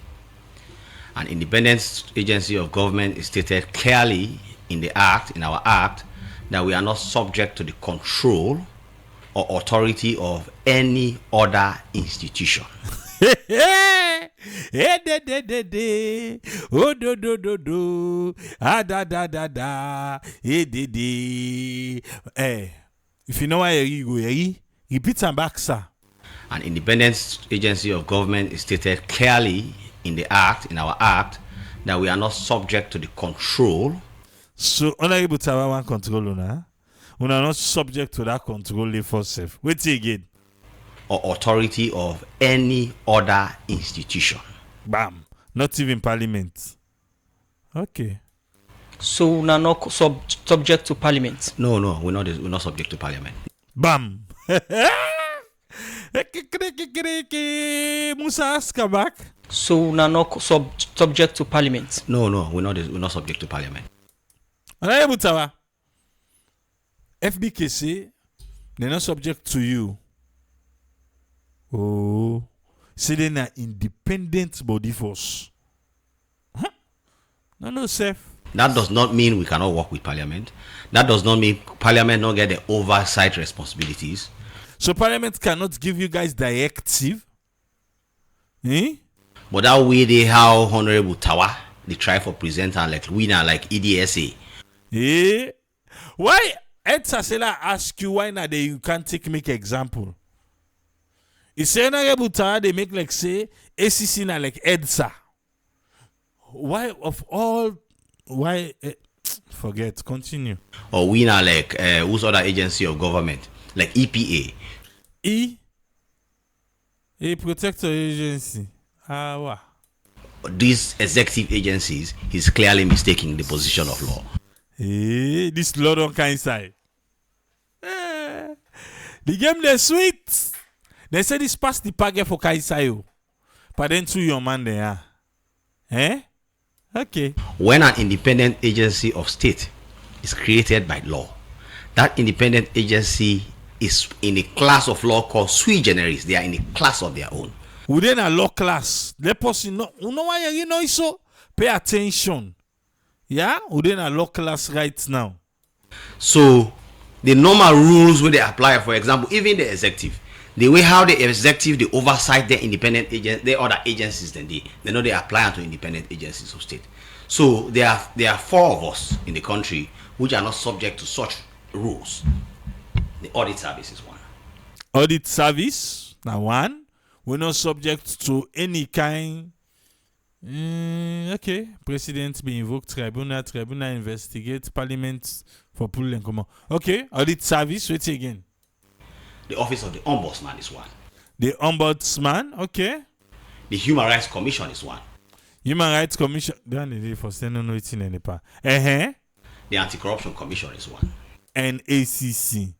An independent agency of government is stated clearly in the act, in our act, that we are not subject to the control or authority of any other institution. Hey, de. Oh, do. Ah, da. De. If you know why you go, repeat and back, sir. An independent agency of government is stated clearly in the act, in our act, that we are not subject to the control. So, Honorable TAWA one control, una are not subject to that control for self. Wait again. Or authority of any other institution. Bam. Not even parliament. Okay. So una not subject to parliament. No, we're not subject to parliament. Bam. Musa ask back. So una not subject to parliament. No, we're not subject to parliament. Honorable TAWA, FBK say they're not subject to you. Oh, say they're an independent body force. Huh? No, safe. That does not mean we cannot work with parliament. That does not mean parliament not get the oversight responsibilities. So parliament cannot give you guys directive. Eh? But that way they how Honorable TAWA they try for presenter like winner like EDSA. Eh? Why Ed Sasela ask you why now you can't make example? It's Honorable TAWA they make like say ACC na like EDSA. Why of all why forget continue. Or winner like whose other agency of government like EPA. A protector agency. Wow. These executive agencies, he's clearly mistaking the position of law. This law don't kind side. The game they sweet. They say this pass the packet for Kaisayo. But then to your man there. Eh? Okay. When an independent agency of state is created by law, that independent agency is in a class of law called sui generis. They are in a class of their own. Within a law class, the person know why you know so pay attention. Yeah, within a law class right now. So the normal rules when they apply, for example, even the executive, the way how the executive they oversight their independent agents, their other agencies, then they know they apply to independent agencies of state. So there are four of us in the country which are not subject to such rules. The audit service is one. Audit service, now one. We're not subject to any kind. Okay. President be invoked, tribunal investigate, parliament for pull and come on. Okay. Audit service, wait again. The office of the ombudsman is one. The ombudsman, okay. The Human Rights Commission is one. Human Rights Commission. For sending no in any part. The Anti-Corruption Commission is one. And ACC.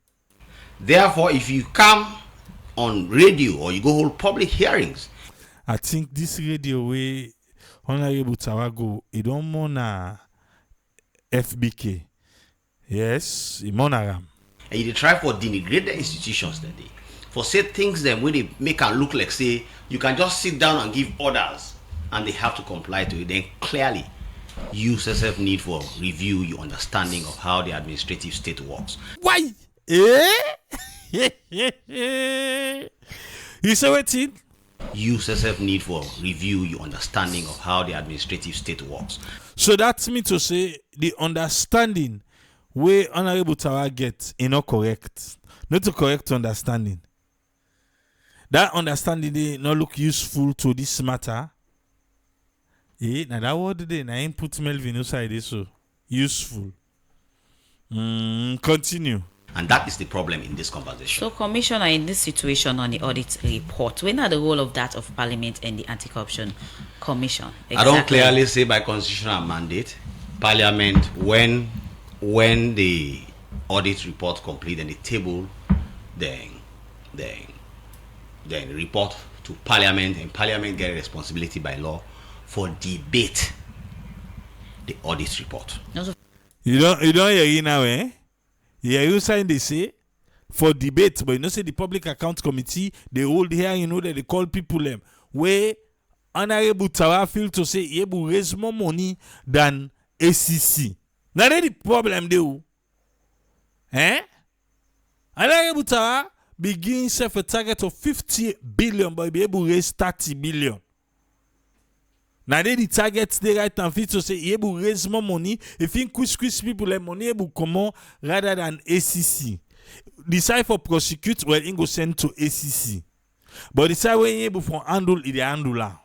Therefore, if you come on radio or you go hold public hearings, I think this radio way Honorable TAWA go, it don't mona FBK. Yes, it monaram. and you try for denigrate the institutions that they for say things them when they make and look like say you can just sit down and give orders and they have to comply to it, then clearly you yourself need for review your understanding of how the administrative state works. Why? You say what? You yourself need for review your understanding of how the administrative state works. So that's me to say the understanding where Honorable Tawa get is not correct. Not to correct understanding. That understanding they not look useful to this matter. Now that word they na input Melvin inside this so useful. Continue. And that is the problem in this conversation. So, Commissioner, in this situation on the audit report, when are the role of that of Parliament and the Anti-Corruption Commission? Exactly. I don't clearly say by constitutional mandate, Parliament, when the audit report complete and the table, then report to Parliament, and Parliament get a responsibility by law for debate the audit report. You don't hear now, eh? Yeah, you sign they say for debate, but you know say the Public Account Committee they hold here, you know that they call people them where Honorable Tawa feel to say he will raise more money than ACC. Now that's the problem they eh? Honorable Tawa begin set a target of 50 billion, but be able to raise 30 billion. Now they the targets they right and fit to say he able raise more money. If he squeeze people like money able come on rather than ACC. Decide for prosecute, well he go send to ACC. But decide when he able for handle the handler.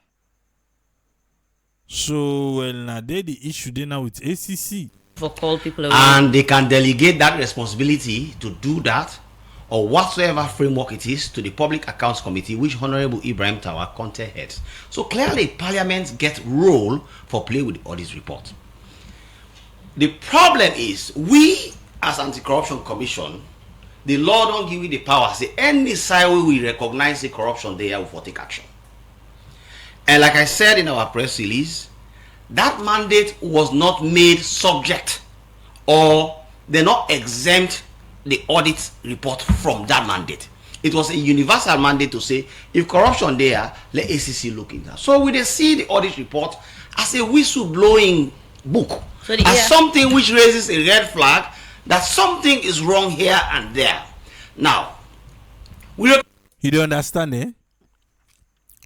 So well now they the issue they now with ACC. For call people away. And they can delegate that responsibility to do that or whatsoever framework it is to the Public Accounts Committee, which Honorable Ibrahim Tawa Conte heads. So clearly, Parliament gets role for play with the audit report. The problem is, we as Anti-Corruption Commission, the law don't give you the power. Say any side way we recognize the corruption there, we will take action. And like I said in our press release, that mandate was not made subject or they're not exempt the audit report from that mandate. It was a universal mandate to say if corruption there, let ACC look into that. So we see the audit report as a whistleblowing book, So as something which raises a red flag that something is wrong here and there. Now, you don't understand, eh?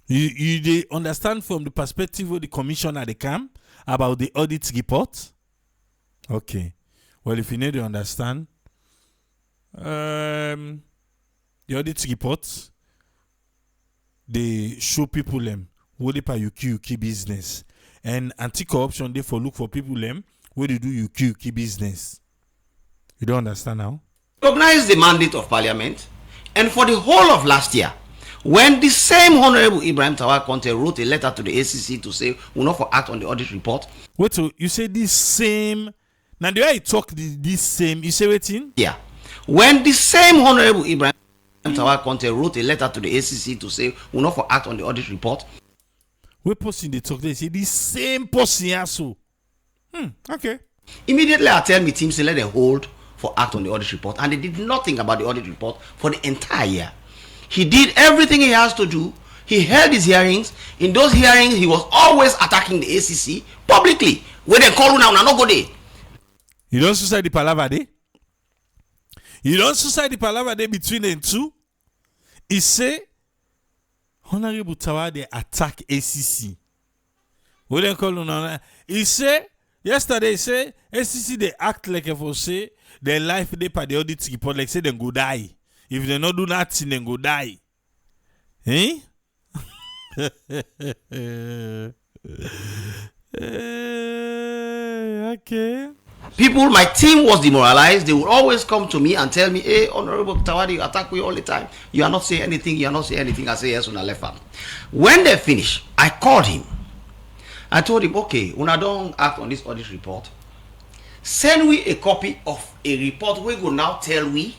You they understand from the perspective of the commissioner they come about the audit report. Okay. Well, if you need to understand. The audit reports they show people them what they pay UQ business, and anti-corruption they for look for people them where they do UQ business. You don't understand now? Recognize the mandate of Parliament, and for the whole of last year, when the same Honorable Ibrahim Tawa Conte wrote a letter to the ACC to say we will not for act on the audit report. Wait, so you say this same? Now the way I talk this same, you say waiting? Yeah. When the same Honorable Ibrahim Tawa Conte wrote a letter to the ACC to say we will not for act on the audit report. We person they talk, they say this same person also. Okay. Immediately I tell my team say let them hold for act on the audit report, and they did nothing about the audit report for the entire year. He did everything he has to do. He held his hearings. In those hearings, he was always attacking the ACC publicly. When they call now, not go there. You don't suicide the palaver day. You don't suicide the palaver day between them two. He say, Honorable Tawa they attack ACC. When they call now, he say yesterday he say ACC they act like if I say their life they pay the audit report like say they go die. If they not do nothing, they go die. Eh? Okay. People, my team was demoralized. They would always come to me and tell me, hey, Honorable Tawa, you attack me all the time. You are not saying anything. You are not saying anything. I say yes on the left hand. When they finish, I called him. I told him, okay, when I don't act on this audit report, send we a copy of a report we go now tell we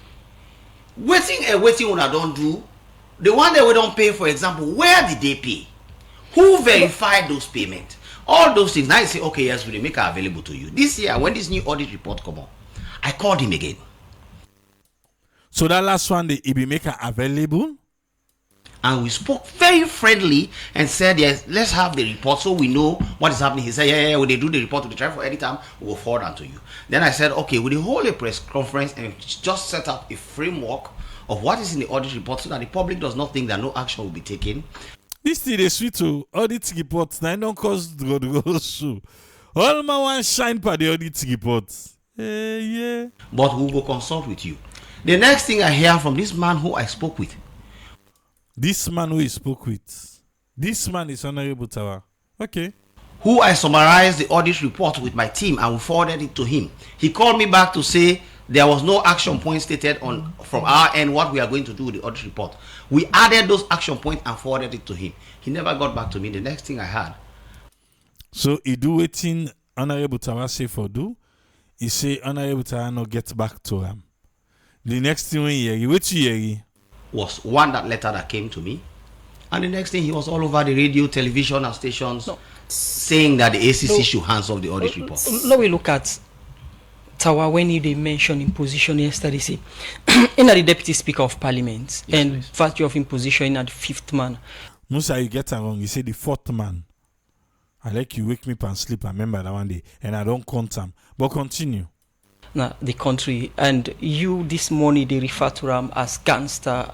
waiting when I don't do the one that we don't pay, for example, where did they pay? Who verified those payments? All those things. Now I say, okay, yes, we'll make it available to you. This year, when this new audit report come on, I called him again. So that last one, he be make it available? And we spoke very friendly and said, yes, let's have the report so we know what is happening. He said, yeah, when they do the report to the try for any time, we'll forward on to you. Then I said, okay, we'll hold a press conference and just set up a framework of what is in the audit report so that the public does not think that no action will be taken. This thing is sweet to audit reports. Now don't cause God go so. All my one shine for the audit reports. Yeah. But we will consult with you. The next thing I hear from this man who I spoke with. This man who he spoke with. This man is Honorable TAWA. Okay. Who I summarized the audit report with my team and we forwarded it to him. He called me back to say there was no action point stated on from our end what we are going to do with the audit report. We added those action points and forwarded it to him. He never got back to me. The next thing I had. So he do waiting Honorable TAWA say for do. He say Honorable TAWA no get back to him. The next thing we hear, wait to hear Was one that letter that came to me, and the next thing he was all over the radio, television, and stations saying that the ACC should hands off the audit report. Now we look at TAWA when they mentioned imposition yesterday. Say, in the Deputy Speaker of Parliament, Yes, and please. virtue of imposition in the fifth man. Musa, you get it wrong. You say the fourth man. I like you wake me up and sleep. I remember that one day, and I don't count them. But continue. Now the country, and you this morning they refer to him as gangster,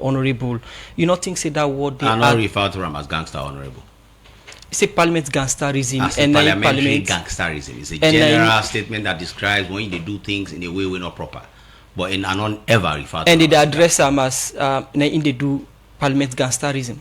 honorable. You not think say that word they I not add, refer to him as gangster, honorable. say parliament gangsterism As a and then parliamentary parliament gangsterism. It's a And general statement that describes when they do things in a way we're not proper. But I don't ever refer to and him they as address them as in they do parliament gangsterism.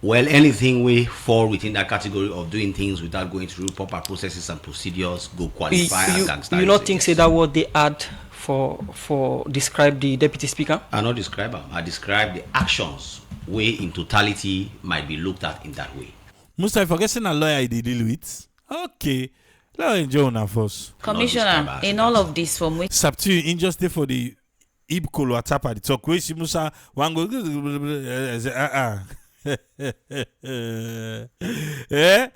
well, anything we fall within that category of doing things without going through proper processes and procedures go qualify as gangsterism. You not think say that word they add for describe the deputy speaker? I not describe them. I describe the actions way in totality might be looked at in that way. Musa, if forgetting a lawyer they deal with. Okay. Let's enjoy on first. Commissioner, in all of this, from which Substitute in just there for the Ibkolo attack at the talk. Where Musa one go eh?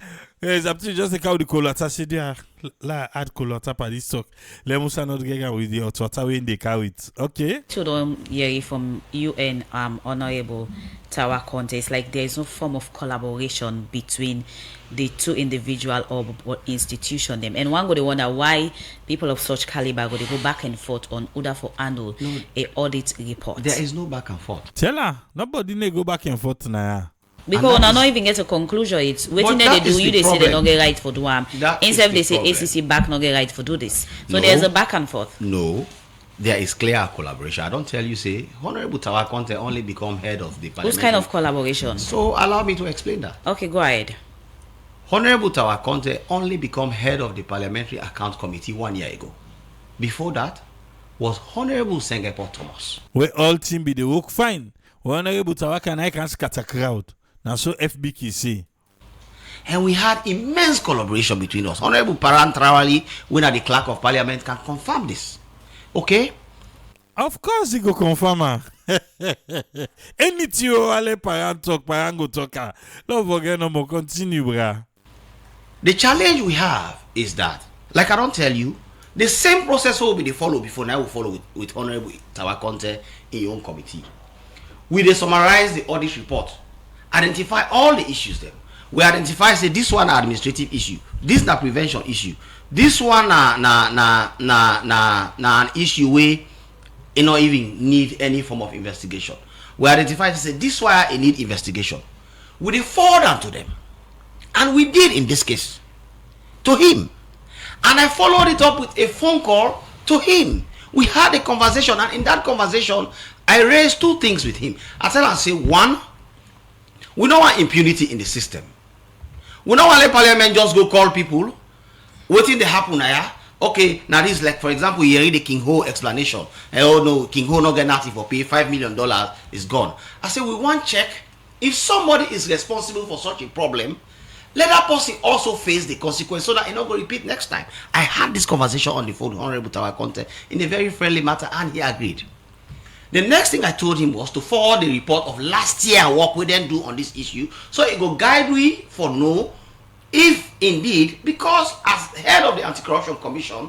Substitute just take out the color attack. Say there la add color attack at this talk. Let Musa not get with the authority when they carry it. Okay. to don't hear from UN Honorable TAWA contest, like there is no form of collaboration between the two individual or institution them. And one go they wonder why people of such caliber go they go back and forth on order for handle a audit report. There is no back and forth. Tell her nobody may go back and forth now. Because And that now not is- even get a conclusion. It's But waiting that they do is you the they say they problem. don't get right for do That is instead the they say problem. ACC back not get right for do this. So No. there's a back and forth. No, there is clear collaboration. I don't tell you, say, Honorable TAWA Conte only become head of the Whose parliament. kind of collaboration? So allow me to explain that. Okay, go ahead. Honorable TAWA Conte only become head of the Parliamentary Account Committee 1 year ago. Before that was Honorable Segepoh Thomas. Where all team be the work fine. Honorable TAWA can I can scatter crowd. Now so FBK say. And we had immense collaboration between us. Honorable Paran Trawali, when at the Clerk of Parliament, can confirm this. Okay? Of course, he go confirm her. Anything you ale parent talk, parent go talk. Don't forget no more. Continue, brah. The challenge we have is that, like I don't tell you, the same process will be the follow before now we follow with Honorable TAWA Conte in your own committee. We dey summarize the audit report, identify all the issues there. We identify say this one na administrative issue, this na prevention issue, this one na an issue where you not even need any form of investigation. We identify say this one it need investigation. We dey forward am to them, and we did in this case to him, and I followed it up with a phone call to him. We had a conversation, and in that conversation I raised two things with him. I tell him, say, one, we don't want impunity in the system. We don't want let parliament just go call people waiting they happen here. Okay, now this, like for example, you read the King Ho explanation. Oh no, King Ho not get nothing for pay $5 million is gone. I say we want check if somebody is responsible for such a problem, let that person also face the consequence so that it not go repeat next time. I had this conversation on the phone with Honorable TAWA Conte in a very friendly matter, and he agreed. The next thing I told him was to forward the report of last year work we then do on this issue, so it go guide we for know if indeed, because as head of the Anti-Corruption Commission,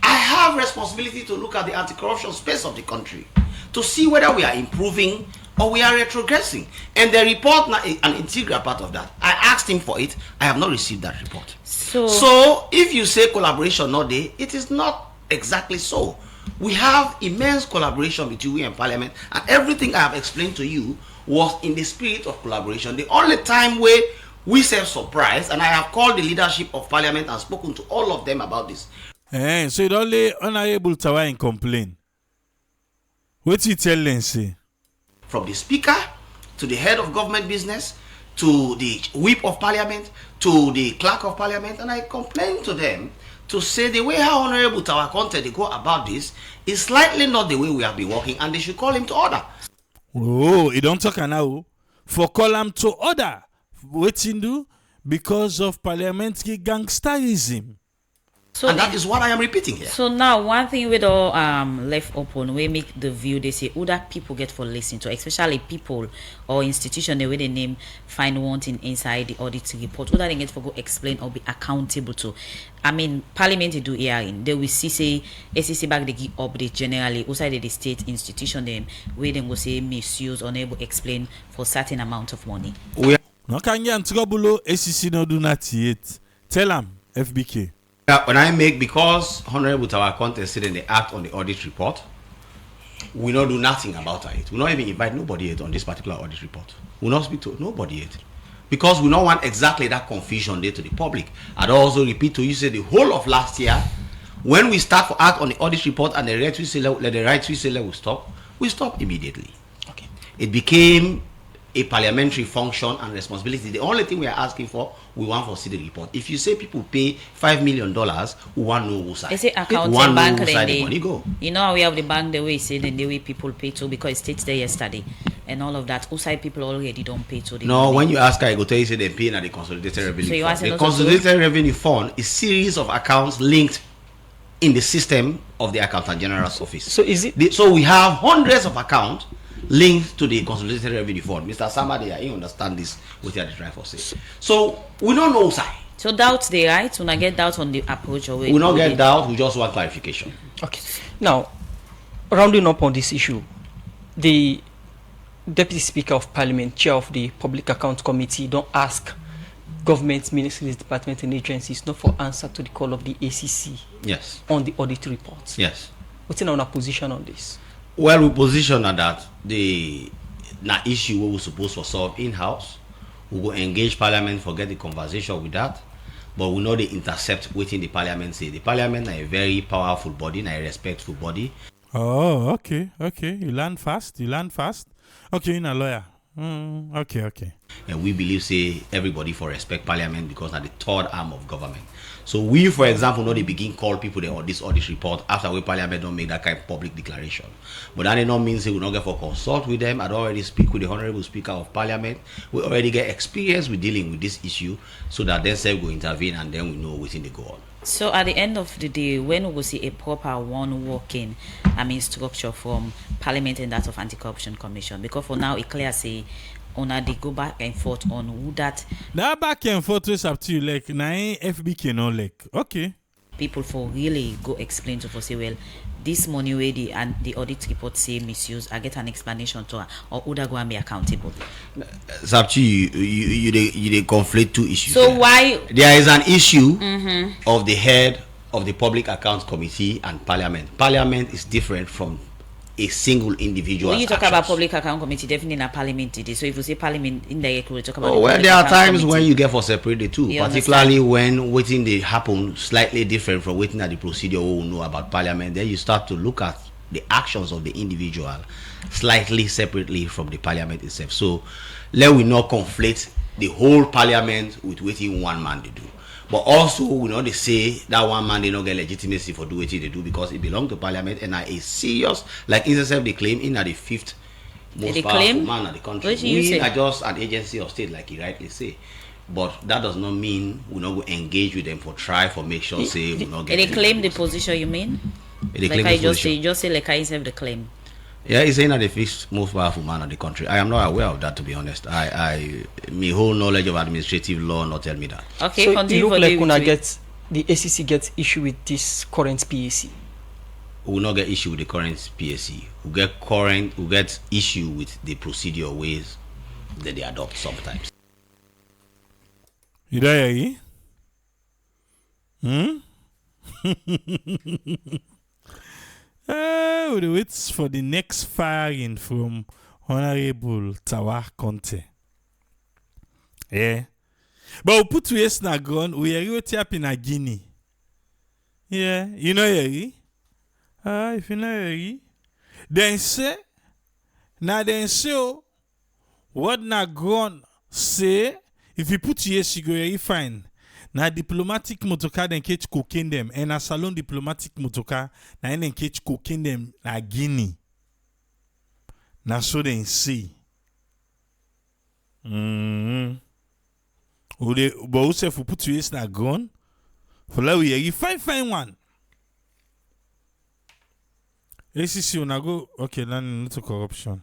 I have responsibility to look at the anti-corruption space of the country to see whether we are improving or we are retrogressing. And the report now is an integral part of that. I asked him for it. I have not received that report. So if you say collaboration not there, it is not exactly so. We have immense collaboration between we and Parliament, and everything I have explained to you was in the spirit of collaboration. The only time where we self-surprised, and I have called the leadership of Parliament and spoken to all of them about this. So it only Honorable TAWA in complain. What you tell them say? From the speaker to the head of government business to the whip of parliament to the clerk of parliament, and I complained to them to say the way how Honorable TAWA CONTEMPT they go about this is slightly not the way we have been working, and they should call him to order. Oh, he don't talk now. For call him to order. What you do? Because of parliamentary gangsterism. So And that is what I am repeating here. So now one thing we all left open, we make the view they say other people get for listening to, especially people or institution the way they name find wanting inside the audit report, other they get for go explain or be accountable to. I mean, parliament they do hearing, they will see say SEC back they give update generally outside the state institution them where they go say misuse or unable explain for certain amount of money. No can get trouble. SEC no do not yet. Tell them FBK. When I make, because Honorable TAWA CONTEMPT said in the act on the audit report, we not do nothing about it. We not even invite nobody yet on this particular audit report. We not speak to nobody yet. Because we don't want exactly that confusion there to the public. I'd also repeat to you, say the whole of last year, when we start to act on the audit report and the right to sale will stop, we stop immediately. Okay. It became a parliamentary function and responsibility. The only thing we are asking for, we want for see the report. If you say people pay $5 million, we want to know who side. They say accounting bank then the money go. You know how we have the bank the way say then the way people pay to, because it states there yesterday and all of that. Outside people already don't pay to the No, money. when you ask her, I go tell you say they pay at the consolidated revenue So you fund. want The consolidated revenue fund is series of accounts linked in the system of the Accountant General's office. So is it So we have hundreds of accounts linked to the consolidated revenue fund. Mr. Samadi, you understand this, what you are trying to say. So we don't know side. So doubts they right? When I get doubt on the approach or We not get doubt, we just want clarification. okay? Now, rounding up on this issue, the Deputy Speaker of Parliament, Chair of the Public Account Committee, don't ask government ministries, departments, and agencies not for answer to the call of the ACC. Yes. On the audit reports. Yes. What's in our position on this? Well, we position that the issue we were supposed to solve in-house. We will engage Parliament for get the conversation with that, but we know they intercept within the Parliament say. The Parliament is a very powerful body, a respectful body. Oh, okay. You learn fast. Okay, you're a lawyer. Okay. And we believe say everybody for respect Parliament because are the third arm of government. So we, for example, know they begin call people there on this audit report after we Parliament don't make that kind of public declaration. But that does not mean say we not get for consult with them. I'd already speak with the Honorable Speaker of Parliament. We already get experience with dealing with this issue so that then say we intervene and then we know within the go on. So at the end of the day, when we will see a proper one working, structure from Parliament and that of Anti-Corruption Commission, because for now it clear say they go back and forth on who that back and forth is up to you. Like now, FBK no like. Okay. People for really go explain to for say, well, this money where the audit report say misuse, I get an explanation to her, or would I go and be accountable? It's up to you. You conflate two issues. So why there is an issue of the head of the Public Accounts Committee and Parliament. Parliament is different from a single individual. When you talk about Public Account Committee, definitely not Parliament today. So if you say Parliament indirectly, we talk about. Well, there are times when you get for separate the two, You particularly when waiting they happen slightly different from waiting at the procedure we know about Parliament. Then you start to look at the actions of the individual slightly separately from the Parliament itself. So let we not conflate the whole Parliament with waiting one man to do. But also, we know they say that one man they not get legitimacy for doing what they do because it belongs to Parliament and are a serious, like itself they claim in the fifth most powerful man in the country. We are just an agency of state, like you rightly say. But that does not mean we not go engage with them for try for make sure say we not get. They claim the position you mean? They like I just say like I have the claim. Yeah, he's saying that the fifth most powerful man in the country. I am not aware of that, to be honest. My whole knowledge of administrative law not tell me that. Okay, so it look like when the ACC gets issue with this current PAC. We will not get issue with the current PAC. We get issue with the procedure ways that they adopt sometimes. You there, we wait for the next firing from Honorable TAWA CONTEMPT. Yeah. But we put waste na ground, we are really up in a Guinea. Yeah, you know Yeri? If you know Yeri, then say, now then say, oh, what na gone say, if you put yes, you go Yeri fine. Na diplomatic motoka then catch cocaine them, and a salon diplomatic motoka, na then catch cocaine them na Guinea. Na so then see. But who say if you put yes na gone? For like we Yeri fine one. ACC una go okay, then not corruption.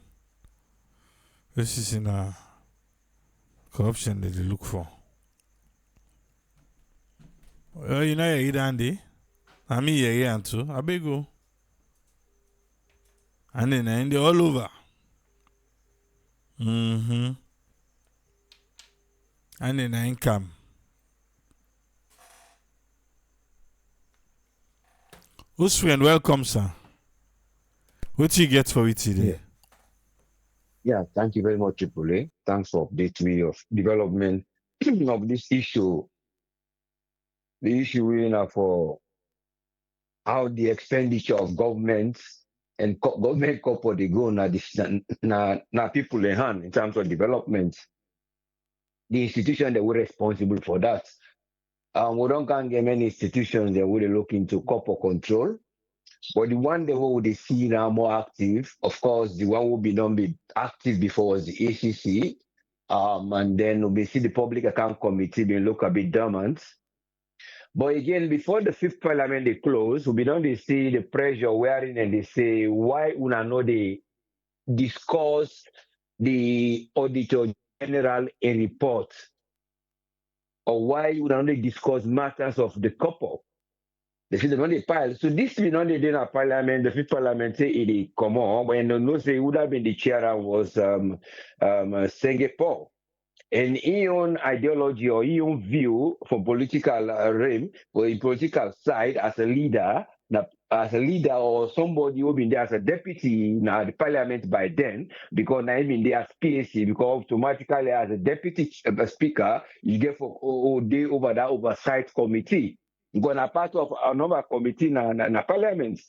ACC na corruption that they look for. Well, you know you Andy. I mean yeah too. I beg go. And then they all over. And then I income. Who's friend? Welcome, sir. What you get for it today? Yeah, thank you very much, Chipule. Thanks for updating me of development of this issue. The issue we now for how the expenditure of government and government corporate they go na people in hand in terms of development. The institution that were responsible for that. We don't can't get many institutions that would look into corporate control. But the one that we would see now more active, of course, the one not be active before was the ACC. And then we see the Public Account Committee being look a bit dormant. But again, before the fifth parliament they close, we don't they see the pressure wearing and they say why una know they discuss the Auditor General a report, or why you don't discuss matters of the couple. They say they don't pile. So this we don't do in parliament, the fifth parliament say it come on. When no say would have been the chair was Segepoh. And his own ideology or his own view for political realm or in political side as a leader, or somebody who been there as a deputy in the parliament by then, because now been there as PAC, because automatically as a deputy speaker, you get for all day over that oversight committee. Because a part of another committee na parliament.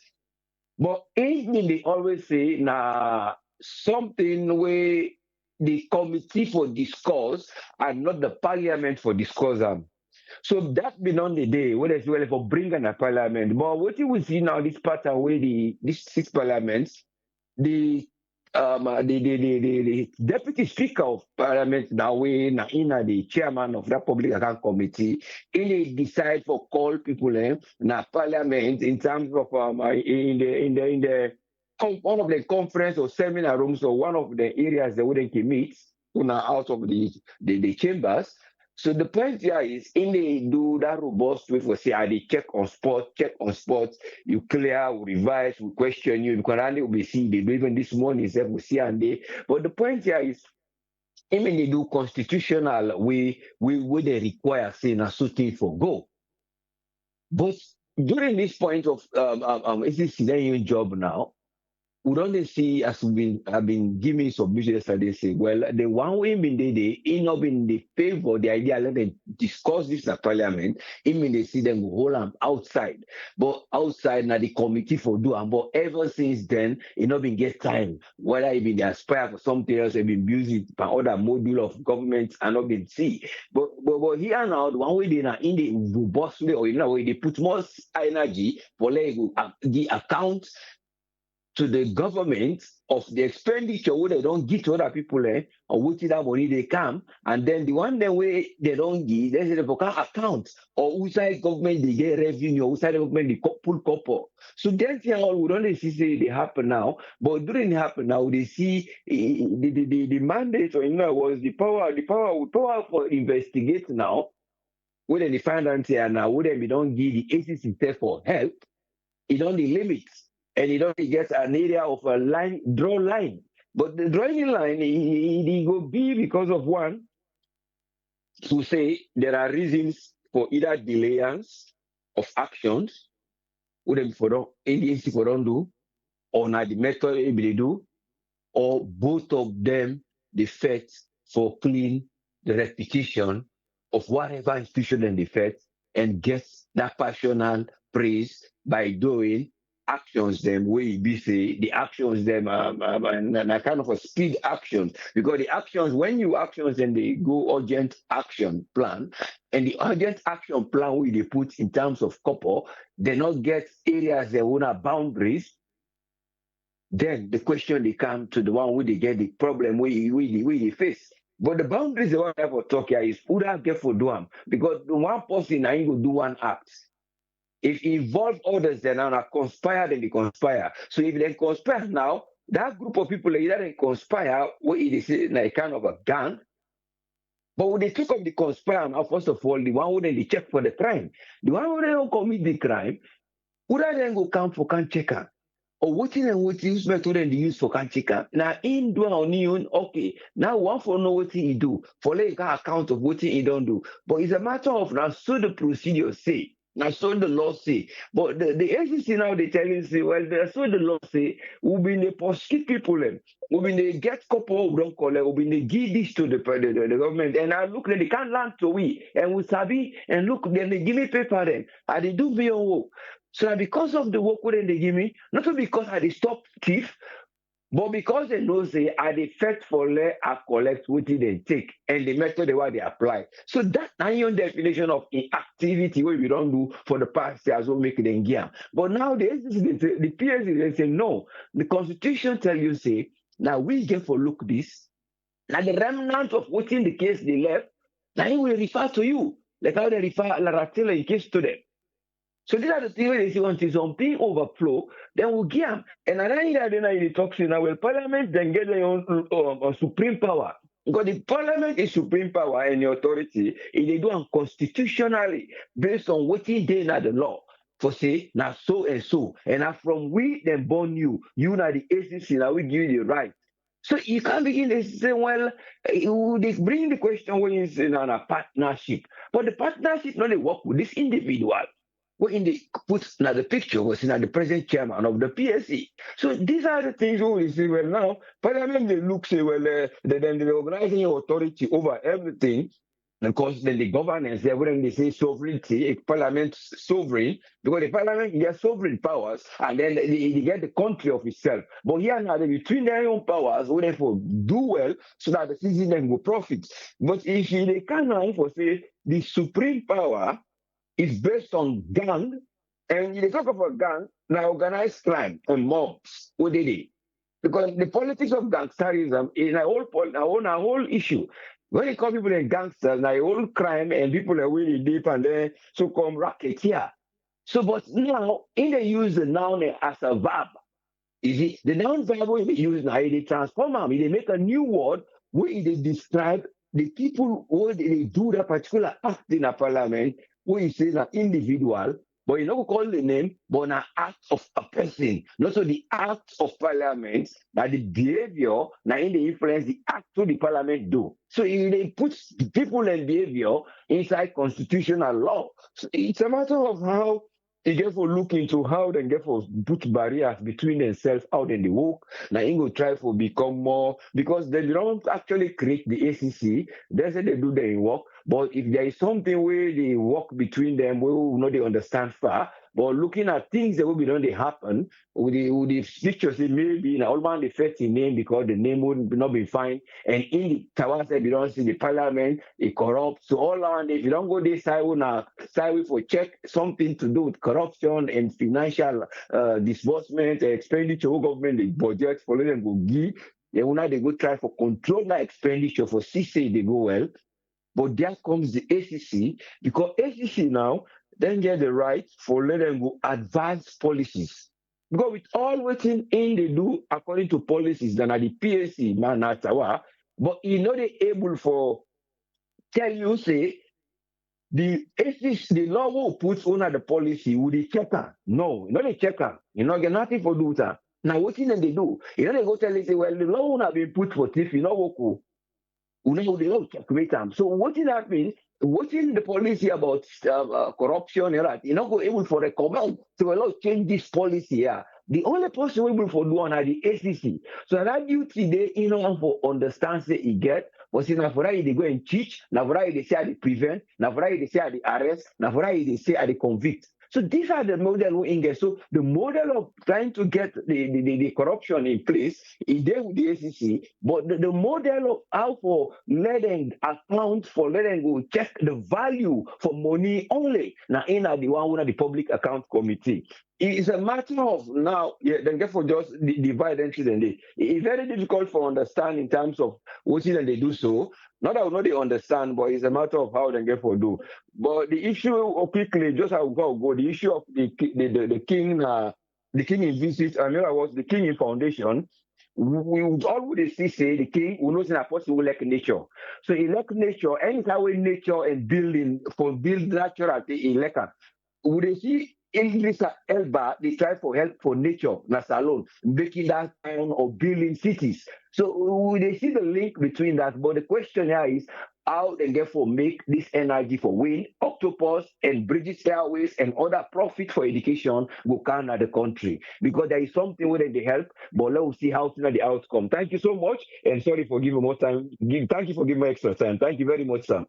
But even they always say na something where the committee for discourse and not the parliament for discourse. So that been on the day where they well for bringing a parliament. But what you will see now this pattern where these six parliaments, the the deputy speaker of parliament now we na the chairman of that public account committee, he decide for call people na parliament in terms of in the one of the conference or seminar rooms or one of the areas that wouldn't meet out of the chambers. So the point here is in they do that robust way for say they check on spot, you clear, we revise, we question you, because only we see they do even this morning we see and they. But the point here is even they do constitutional we they require saying a certain for go. But during this point of is this scenario job now, we don't see as have been giving submission yesterday say, well, the one way mean they in up in the favor the idea let them discuss this at parliament, it mean they see them hold them outside. But outside now the committee for do and but ever since then, it not been get time. Whether it been they aspire for something else, they've been busy by other module of government and not been see. But here now the one way they now in the robust way or in a way they put more energy for like the account to the government of the expenditure where they don't give to other people or which that money they come, and then the one the way they don't give, they say they can account or outside government they get revenue, outside government they pull couple. So that's all we don't see say they happen now, but during it happen now they see the mandate or was the power for investigate now. When they find out here now, when we don't give the ACC test for help, it only limits. And it only gets an area of a line, draw line. But the drawing line, it will be because of one, to say there are reasons for either delayance of actions, what them for don't, agency for don't do, or not the method they do, or both of them, the fit for clean the repetition of whatever institution and the fit and get that passional praise by doing actions them we be say the actions them and a kind of a speed action because the actions when you actions then they go urgent action plan and the urgent action plan we they put in terms of couple they not get areas they want boundaries. Then the question they come to the one where they get the problem we they face. But the boundaries they want to have talk here is who that get for do them because the one person I ain't go do one act. If it involve others, then now conspire, then they conspire. So if they conspire now, that group of people either they conspire, what it is like kind of a gang. But when they took up the conspire now, first of all, the one who then they check for the crime, the one who they don't commit the crime, who that then go come for can checker. Or what and what use method and use for can checker. Now in do on own, okay. Now one for know what he do, for like account of what he don't do. But it's a matter of now so the procedure say. Now, so the law say, but the agency now they tell you say, well, so the law say, we'll be the prosecute people them, we'll be the get couple who don't collect, we'll be the give this to the government, and I look they can't land to we, and we sabi, and look then they give me paper then, and they do me on work. So now because of the work then they give me, not because I they stop thief, but because they know say I dey fetch for let I collect what they take and the method the way they apply. So that now your definition of inactivity what we don't do for the past years will make it in gear. But now the PSC they say no. The constitution tell you say now we get for look this. Now the remnant of what in the case they left, now he will refer to you. Like how they refer Laratilla in case to them. So these are the things where they say until something overflow, then we'll give them. And I think that then they talk to now, well, Parliament then get their own supreme power. Because the Parliament is supreme power and the authority, if they do unconstitutionally based on what they did at the law. For say, now so and so. And now from we then born you now the ACC, now we give you the right. So you can't begin to say, well, they bring the question when you say now a partnership. But the partnership not they work with this individual. What in the put now the picture was in the present chairman of the PSC. So these are the things we say, well, now, Parliament they look say, well, then the organizing authority over everything, because then the governance, when they say sovereignty, a parliament sovereign, because the parliament gets sovereign powers, and then they get the country of itself. But here now, they between their own powers, we therefore do well, so that the citizen will profit. But if they cannot for say the supreme power, it's based on gang, and they talk about gang, now organized crime and mobs. What did they? Because the politics of gangsterism is a whole issue. When they call people gangsters, now a whole crime and people are really deep and then so come racketeer. So, but now, in they use the noun as a verb. You see, the noun verb we use now, they transform them, they make a new word where they describe the people who they do that particular act in a parliament. We say an individual, but you don't call the name, but an act of a person. Not so the act of parliament, that the behavior, now in the influence the act to the parliament do. So they put people and behavior inside constitutional law. So it's a matter of how they get for look into how they get for put barriers between themselves out in the work. Now they go try for become more because they don't actually create the ACC. They say they do their work. But if there is something where they work between them, we will not they understand far. But looking at things that will be done, they happen. With the picture say maybe in all man the first name because the name would not be fine. And in the TAWA said you don't see the parliament, it corrupt. So all around if you don't go this side, now side for check something to do with corruption and financial disbursement, expenditure, government, the budget for them go give. Then now they go try for control that expenditure for CC they go well. But there comes the ACC, because ACC now then get the right for let them go advance policies. Because with all waiting in they do according to policies than at the PSC, man, at TAWA, but you know they able for tell you say the ACC, the law will put on the policy with the checker. No, not the checker. You know, get nothing for do that. Now what thing they do? You know they go tell you say, well, the law will not be put for thief, you know what? They don't calculate them. So what did that mean? What is the policy about corruption? Right? You're not able for recommend to allow change this policy here. The only person able for do are the ACC. So that duty they for understand say he get. But see, now for that they go and teach. Now for that they say they prevent. Now for that they say they arrest. Now for that they say they convict. So these are the model we engage. So the model of trying to get the corruption in place is there with the ACC, but the model of how for letting account for letting go check the value for money only. Now in the one the public account committee. It's a matter of now, yeah, then get for just divide into the day. It's very difficult for understand in terms of what is they do so. Not that we know they understand, but it's a matter of how they get for do. But the issue quickly, just how go, the issue of the king, the king in visit, and there was the king in foundation. We would always see say the king who knows in a person will like nature. So he like nature, anytime with nature and building for build natural he like would they see English Elba, they try for help for nature, na salon, making that town or building cities. So they see the link between that. But the question here is how they get for make this energy for wind, octopus, and British Airways and other profit for education go can at the country. Because there is something where they help, but let's see how soon the outcome. Thank you so much, and sorry for giving more time. Thank you for giving me extra time. Thank you very much, Sam.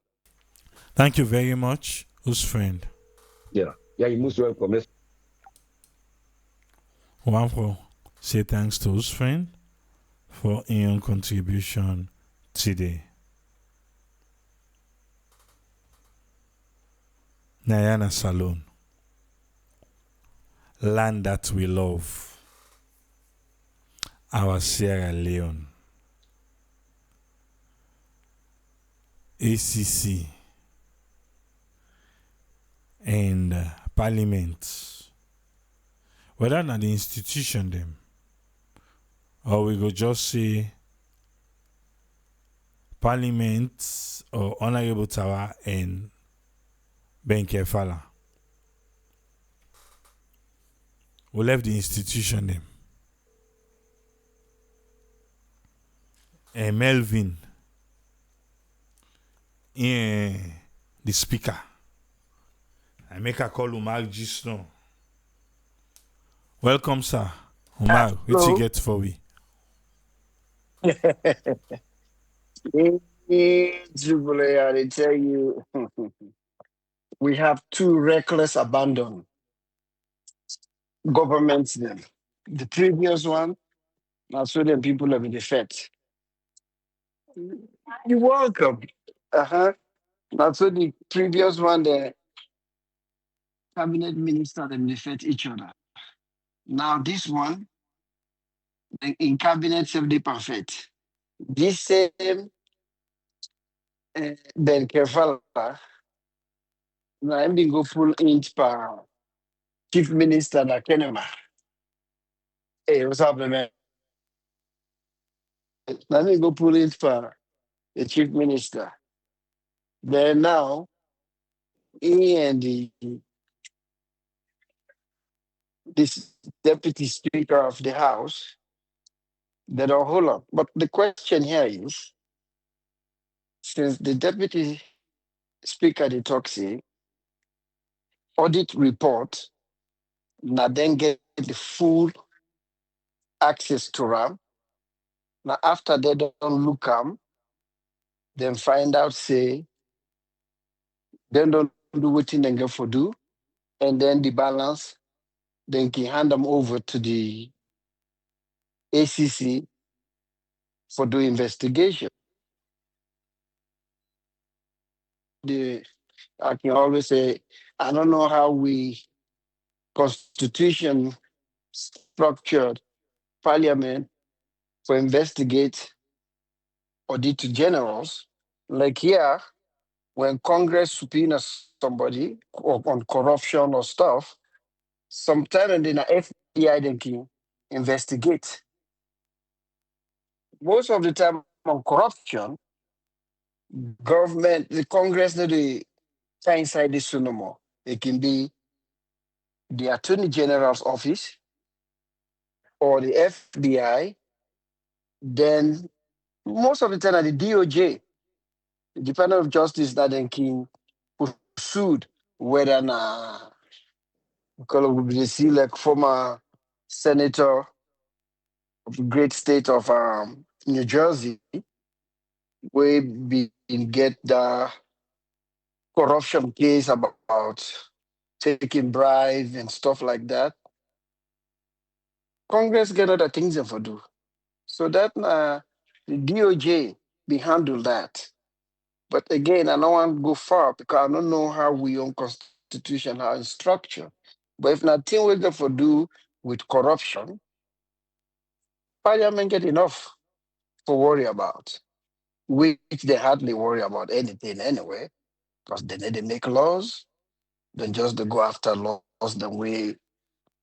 Thank you very much, whose friend. Yeah, you're most welcome. Let's One for say thanks to whose friend for your contribution today. Nayana Salon, land that we love, our Sierra Leone, ACC, and Parliament, whether not the institution them, or we go just say Parliament or Honorable TAWA and Ben Kefala. We left the institution them. And Melvin, the speaker. I make a call Umar Gisno. Welcome, sir. Umar, what you get for we? Jubilee, I tell you, we have two reckless abandon governments then. The previous one, now so the people have been fed. You're welcome. Now so the previous one, the cabinet minister them they fed each other. Now this one, in cabinet have they perfect. This same Ben Kefala, now I'm being go full inch per chief minister na Kenema. Hey, what's up, man? Let me go pull it for the chief minister. Then now, he and this deputy speaker of the house, they don't hold up. But the question here is, since the deputy speaker the talks audit report, now then get the full access to RAM. Now after they don't look then find out say, then don't do what they get for do, and then the balance, then can hand them over to the ACC for doing investigation. I can always say, I don't know how we constitution structured parliament for investigate auditor generals. Like here, when Congress subpoenas somebody on corruption or stuff, sometimes then the FBI then can investigate. Most of the time on corruption, government, the Congress, they inside this no more. It can be the Attorney General's office or the FBI. Then most of the time the DOJ, the Department of Justice, that then can pursued whether because we see like former senator of the great state of New Jersey, we be get the corruption case about taking bribes and stuff like that. Congress get other things them for do. So that the DOJ be handle that. But again, I don't want to go far because I don't know how we own constitution, how it's structured. But if nothing we get for do with corruption, Parliament get enough to worry about, which they hardly worry about anything anyway, because they need to make laws, then just to go after laws the way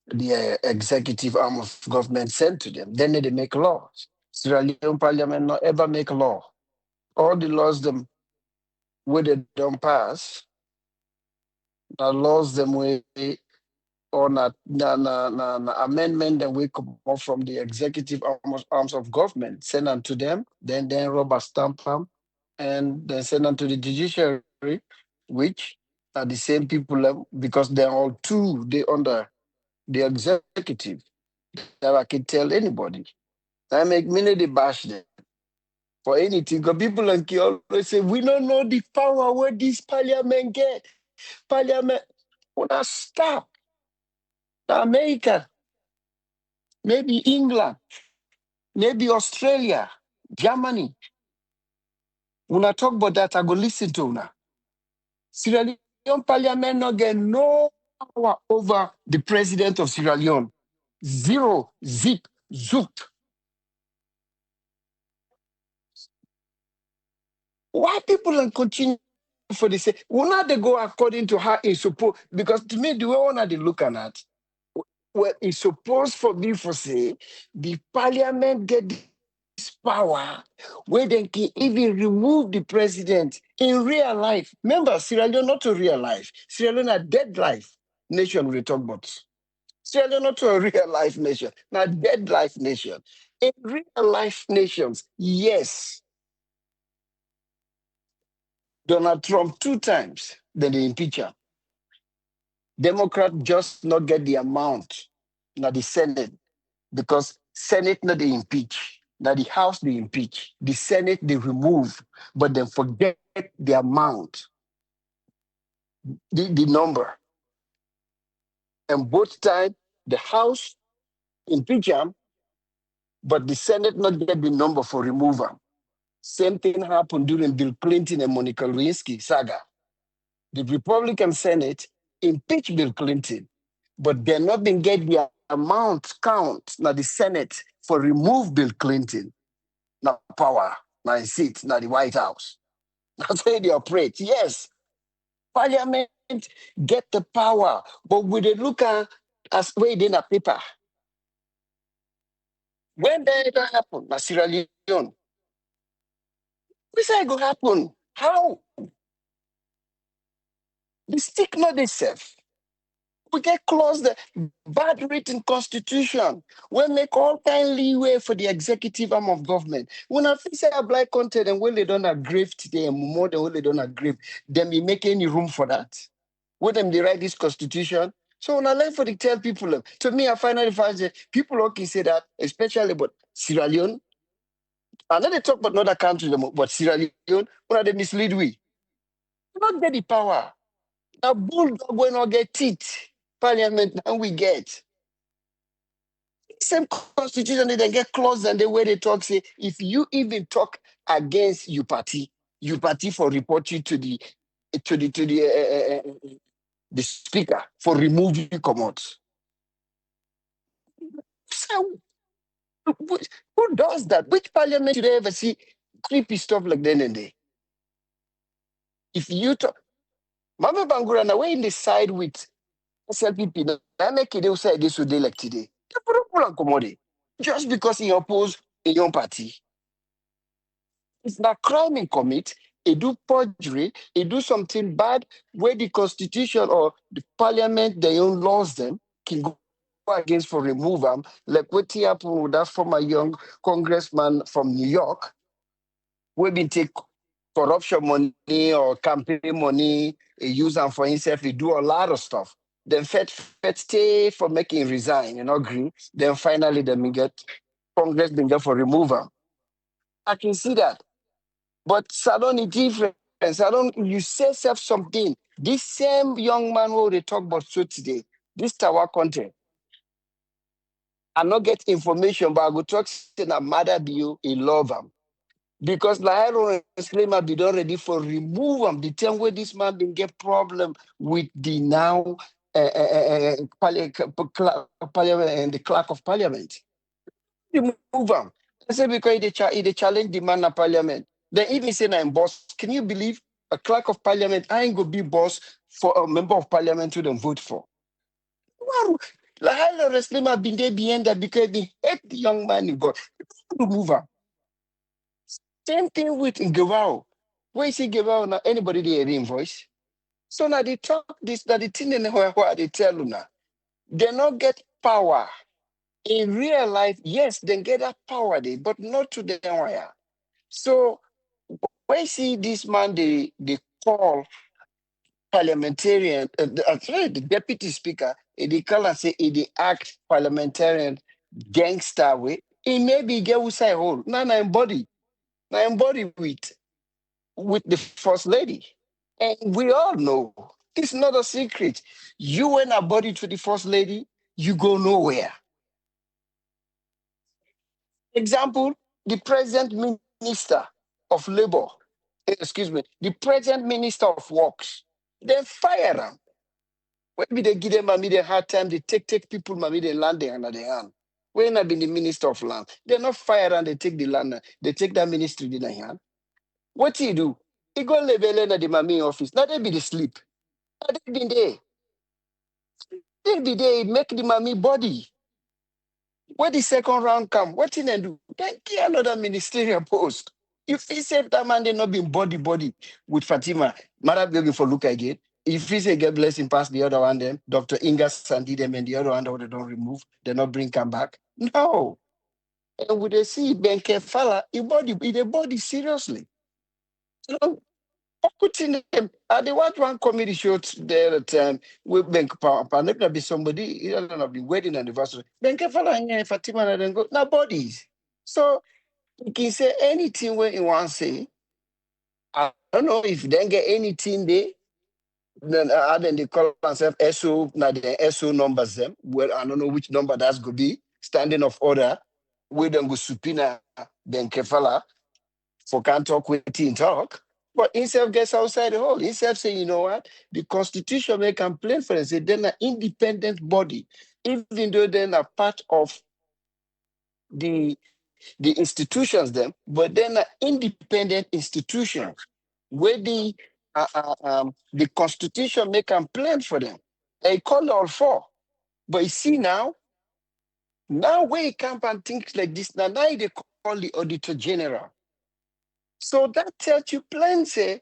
the executive arm of government sent to them. They need to make laws. Sierra Leone Parliament not ever make law. All the laws them where they don't pass, the laws them way or not amendment that we come up from the executive arms of government, send them to them, then rubber stamp them, and then send them to the judiciary, which are the same people because they're all two, they under the executive. That I can tell anybody. I make many the bash them for anything. Because people like you always say, we don't know the power where this parliament get. Parliament, wanna stop. America, maybe England, maybe Australia, Germany. When I talk about that, I go listen to una. Sierra Leone Parliament not get no power over the president of Sierra Leone. Zero, zip, zoop. Why people can continue for the same? Will not they go according to how it's supposed? Because to me, the way one they looking at, well, it's supposed for me for say the parliament get this power where they can even remove the president in real life. Remember, Sierra Leone not a real life. Sierra Leone a dead life nation we talk about. Sierra Leone not a real life nation, not dead life nation. In real life nations, yes. Donald Trump 2 times, then they impeach him. Democrat just not get the amount, not the Senate, because Senate not they impeach. Now the House they impeach. The Senate they remove, but then forget the amount, the number. And both times the House impeach him, but the Senate not get the number for remove him. Same thing happened during Bill Clinton and Monica Lewinsky saga. The Republican Senate impeached Bill Clinton, but they're not been get the amount count now the Senate for remove Bill Clinton. Now power, now in seat, now the White House. That's how they operate. Yes, Parliament get the power, but we they look at as way in a paper. When that ever happen, na Sierra Leone, we say it go happen. How? The stick not they safe. We get close the bad written constitution. We make all kind leeway for the executive arm of government. When I say a black content and when they don't agree today and more than when they don't agree, then we make any room for that. When them they write this constitution. So when I like for the tell people, to me, I finally find that people okay say that, especially about Sierra Leone. I know they talk about another country, but Sierra Leone, when they mislead we. We not get the power. A bulldog will not get teeth. Parliament and we get. Same constitution, they then get clause and the way they talk say, if you even talk against you party for report you to the speaker for remove you come out. So who does that? Which parliament should I ever see creepy stuff like that in there? If you talk, Mama Bangura, now we're in the side with SLPP, I make it say this today like today. Just because he oppose a young party. It's not crime in commit, he do perjury, he do something bad where the constitution or the parliament, they own laws them, can go against for remove them. Like what happened with that former young congressman from New York, we been take corruption money or campaign money, he use them for himself, he do a lot of stuff. Then Fed stay for making resign and agree. Then finally they get Congress been there for remove them. I can see that. But Salon is different. Salon, you say self something, This same young man who they talk about so today, this TAWA content, I not get information, but I go talk to na mother be you, he love him. Because Lahiro and Slema be done ready for remove him. The time where this man been get problem with the now parliament and the clerk of parliament. Remove him. I say because they challenge the man of parliament. Then even say I'm boss. Can you believe a clerk of parliament? I ain't gonna be boss for a member of parliament who don't vote for. Wow. Lahiro and Slema been there behind that because they hate the young man you got. Remove him. Same thing with Gavao. Where is he Gavao now? Anybody there invoice? So now they talk this, that the thing in where they tell you now. They not get power. In real life, yes, they get that power there, but not to the wire. So when you see this man, they call parliamentarian, sorry, the deputy speaker, they call and say they act parliamentarian gangster way. It maybe get inside hole. Now I'm body. Now I'm body with the first lady. And we all know it's not a secret. You and a body to the first lady, you go nowhere. Example, the present minister of labor, excuse me, the present minister of works, then fire them. When they give them a hard time, they take people, they land there under their hand. When I been the minister of land, they're not fire and they take the land, they take that ministry in their hand. What do you do? You go level in the mami office. Now they be the sleep. Now they been there. They be there, make the mommy body. When the second round come, what in and do? Then get another ministerial post. If he said that man they not been body with Fatima, Mother baby for look again. If he say get blessing past the other one, then Dr. Inga Sandy them and the other one that they don't remove, they not bring come back. No. And would they see Ben Kefala, he body seriously. So, putting them, they want one comedy show there at time with Bank Papa, not be somebody, he don't be wedding anniversary. Bank and Fatima and then go, now bodies. So you can say anything where you want to say. I don't know if then get anything there, then they call themselves SO, now the SO numbers them. Well, I don't know which number that's going to be, standing of order, we don't go supina Bank for can't talk with team talk. But himself gets outside the hole. Himself say, you know what? The constitution may complain for them. Say they're an independent body, even though they're a part of the institutions them, but they're an independent institution where the constitution may complain for them. They call all for. But you see now where you come and think like this, now they call the Auditor General. So that tells you plain say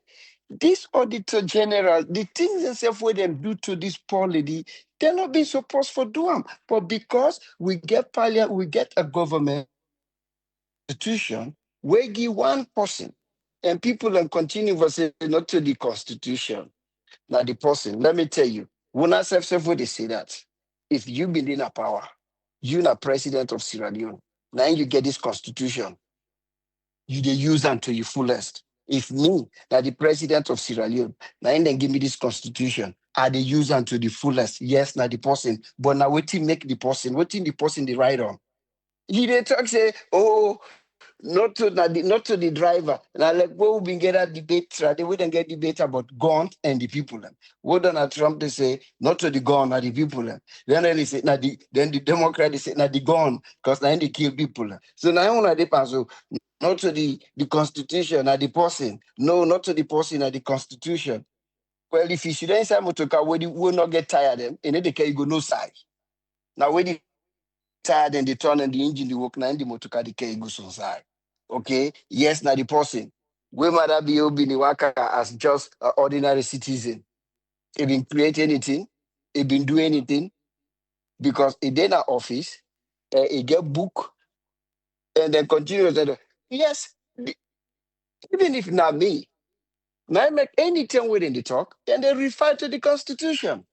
this Auditor General, the things themselves where them do to this poor lady, they're not being supposed for do them. But because we get parliament, we get a government institution, we give one person, and people then continue to say not to the constitution. Now the person, let me tell you, when I self where they say that, if you been in a power, you not president of Sierra Leone, now you get this constitution, you dey use am to your fullest. If me, na the president of Sierra Leone, na him then give me this constitution, I dey use am to the fullest. Yes, na the person, but na wetin make the person, wetin the person dey ride on. He dey talk say, oh, not to the driver. Now, like, what we been get a debate, right? We don't get debate about gun and the people. What Donald Trump they say, not to the gun, and the people. Then they say, then the Democrat they say, not the gun, because now they kill people. So now one of the so not to the Constitution, and the person. No, not to the person, and the Constitution. Well, if you should answer motoka, we will not get tired. And then they can go no side. Now, when the tired and they turn and the engine, the work, now and the motoka, the can go some side. Okay, yes, now the person. We might be the worker as just an ordinary citizen. He didn't create anything, he didn't do anything because he did not office, he get book, and then continue to yes, even if not me, now I make anything within the talk, and they refer to the constitution.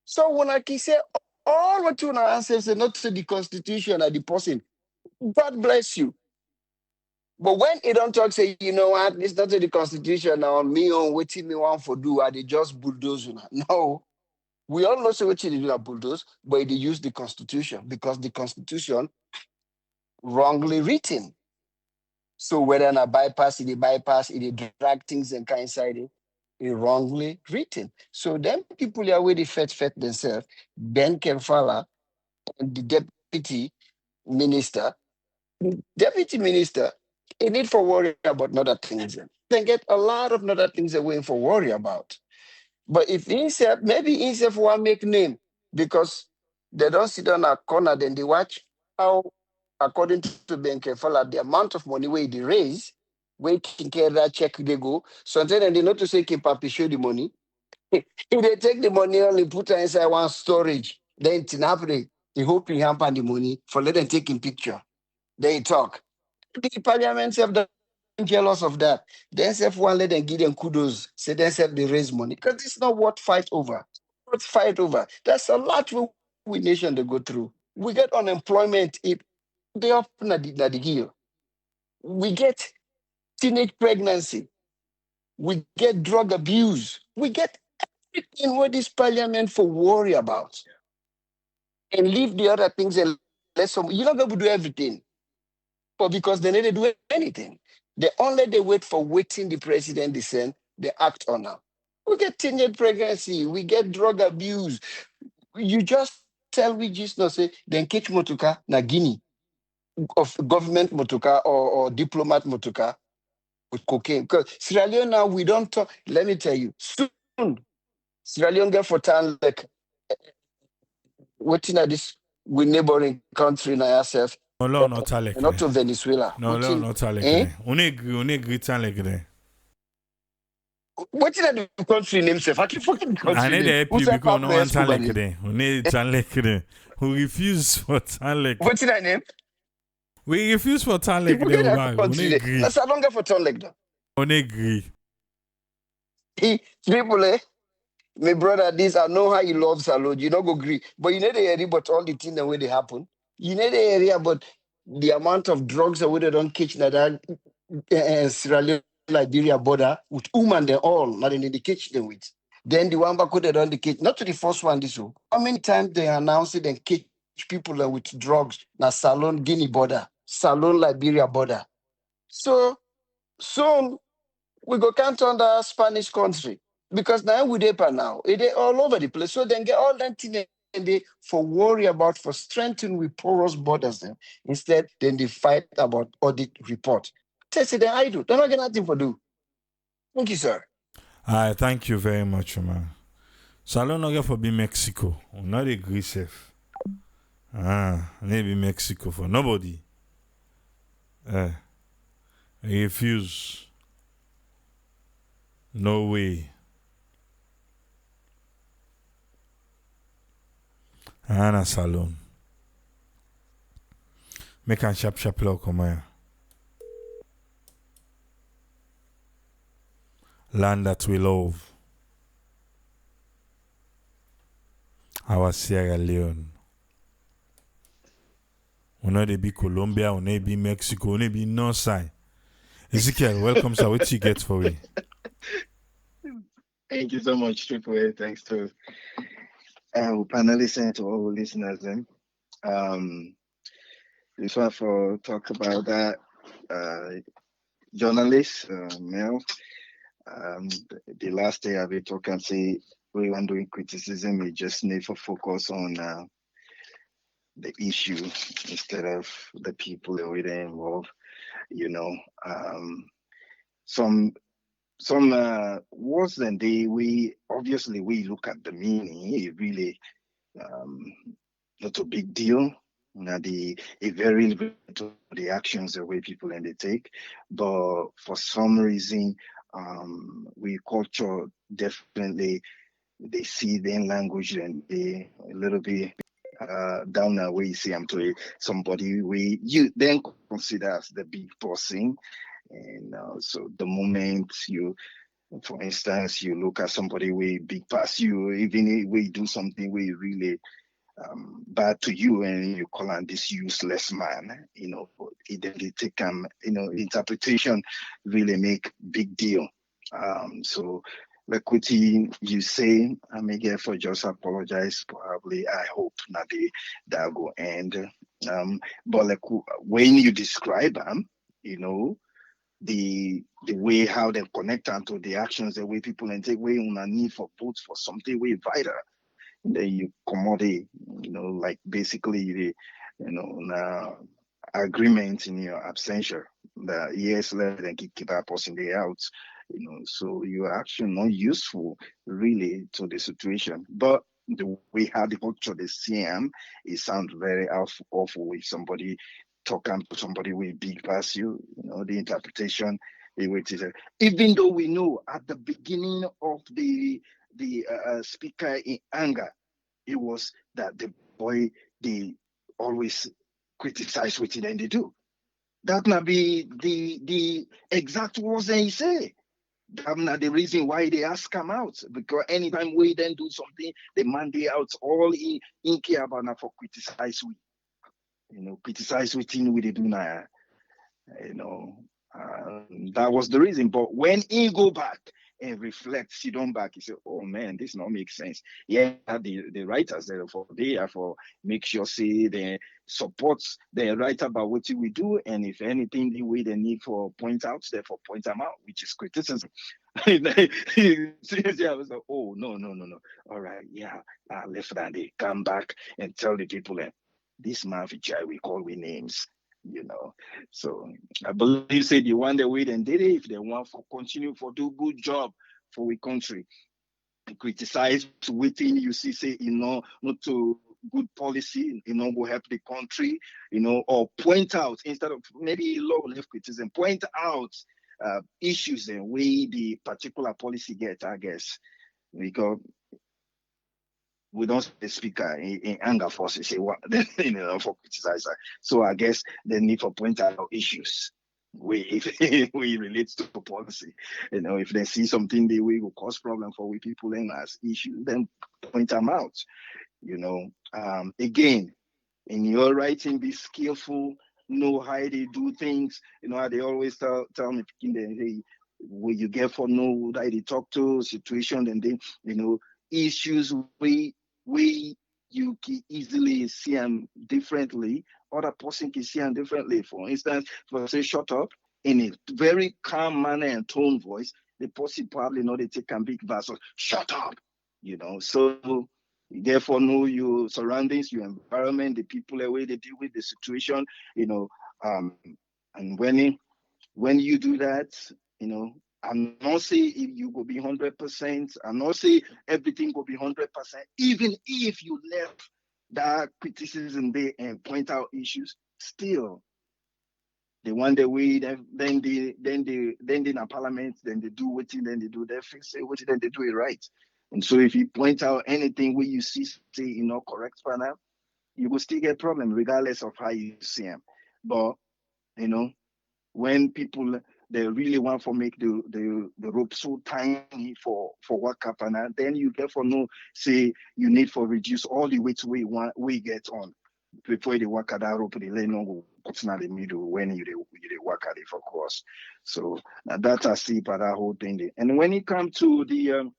So when I can say all what you answer say not to the constitution or the person, God bless you. But when it don't talk, say, you know what, it's not in the constitution now, me on waiting me one for do, are they just bulldoze? No. We all know say what they do that bulldoze, but they use the constitution because the constitution wrongly written. So whether a bypass, it drag things and kind inside it wrongly written. So them people here where they fet themselves, Ben Kefala and the minister, deputy minister, they need for worry about other things. They get a lot of other things they're waiting for worry about. But if himself, maybe himself want make name because they don't sit on a corner, then they watch how, according to Ben Kefala, the amount of money where they raise, where can carry that check they go. Sometimes they not to say can papi show the money. If they take the money only put it inside one storage, then it's happening. They hope you hamper the money for let them take in picture. They talk. The parliament have done jealous of that. Then self one let them give them kudos. Say then self they raise money. Because it's not what fight over. What fight over? That's a lot we nation they go through. We get unemployment if they up na the hill. We get teenage pregnancy. We get drug abuse. We get everything what this parliament for worry about. And leave the other things and let some you're not going to do everything. But because they didn't do anything. They wait for waiting the president descend, they act on now. We get teenage pregnancy, we get drug abuse. You just tell we just not say then catch motuka na Guinea of government motuka or diplomat motuka with cocaine. Because Sierra Leone now we don't talk. Let me tell you, soon Sierra Leone get for town like waiting at this with neighboring country na yourself. Olo no talek Not de. to Venezuela. No, olo no talek Eh? de. On agree talek de. What did the country name say? Fucking I country need name. to help Who's you that because no Pablo one Escobar talek name? de. On need talek de. We refuse for talek. What did I name? We refuse for You talek de. forget that On country name. agree. That's a longer for turn like that. On agree. People, my brother, this I know how you love salad. You not go agree, but you know the area about all the things the way they happen. You know the area about the amount of drugs that we don't catch that Sierra Leone, Liberia border with women they all, not in the catch them with. Then the one back they don't the catch, not to the first one this one. How many times they announce it and catch people with drugs? Now Salon Guinea border, Salon Liberia border. So soon we go count on the Spanish country because now we deeper now. They all over the place. So then get all that thing and they for worry about for strengthening with porous borders them. Instead, then they fight about audit report. Test it, then I do. They're not getting nothing for do. Thank you, sir. I thank you very much, man. So I don't know for be Mexico. On not agree safe. Maybe Mexico for nobody. I refuse. No way. Anna Salon. Make a sharp low come here. Land that we love. Our Sierra Leone. We know they be Colombia, we know they be Mexico, we know they be North Side. Ezekiel, welcome, sir. What you get for me? Thank you so much, Triple A. Thanks to panelists and to all listeners. This one for talk about that journalist, Mel. The last day I've been talking, say we want doing criticism, we just need to focus on the issue instead of the people that we involved. You know, some worse than we obviously we look at the meaning. It really not a big deal. It very little to the actions the way people and they take, but for some reason, we culture definitely they see their language and they a little bit down the way you see I'm to somebody we you then consider as the big person, and so the moment you for instance, you look at somebody way big past you, even if we do something we really bad to you, and you call him this useless man. Then they take interpretation really make big deal. So like what you say, I may get for just apologize. Probably, I hope not that go end. But like when you describe them, you know, the way how they connect them to the actions, the way people and take way on a need for votes for something way vital. Then you commodity, like basically the, now agreement in your absentia that yes, let them keep that person day out, so you're actually not useful really to the situation. But the way how the culture they see him, it sounds very awful if somebody talking to somebody with big past you, the interpretation, the way it is. Even though we know at the beginning of the speaker in anger, it was that the boy they always criticize what then they do. That might be the exact words that he say. That's not the reason why they ask him out. Because anytime we then do something, the man they out all in care about now for criticize we. Criticize what we they do now. You know, that was the reason. But when he go back and reflect, sit on back, he said, "Oh man, this not make sense." Yeah, the writers they are for make sure say they support the writer about what we do, and if anything, the way they need for point out, therefore point them out, which is criticism. Seriously, I was like, "Oh no. All right, yeah, left that they come back and tell the people that this man for we call we names." So I believe say the one that we then did it, if they want for continue for do good job for we country, criticize within you see say not to good policy, will help the country, or point out instead of maybe low left criticism, point out issues and way the particular policy get, I guess, because we don't see the speaker in anger for say what for criticizer. So I guess they need for point out issues. If we relates to policy, if they see something they will cause problem for we people and as issue, then point them out. Again, in your writing, be skillful, know how they do things. How they always tell me, hey, where you get for know how they talk to situation, and then issues we you can easily see them differently. Other person can see them differently. For instance, for say shut up in a very calm manner and tone voice, the person probably know they take a big verse of shut up. So therefore know your surroundings, your environment, the people, the way they deal with the situation, and when you do that, I'm not say if you go be 100%. I'm not say everything will be 100%. Even if you left that criticism there and point out issues, still they want the way. Then in a parliament, then they do what then they do. They fix it, what then they do it right. And so if you point out anything where you see say correct for now, you will still get problem regardless of how you see them. But when people they really want to make the rope so tiny for what happen, and then you therefore know say you need for reduce all the weight we get on before they work at that rope they lay no put in the middle when you work at it for course. So that I see for that whole thing there. And when it comes to the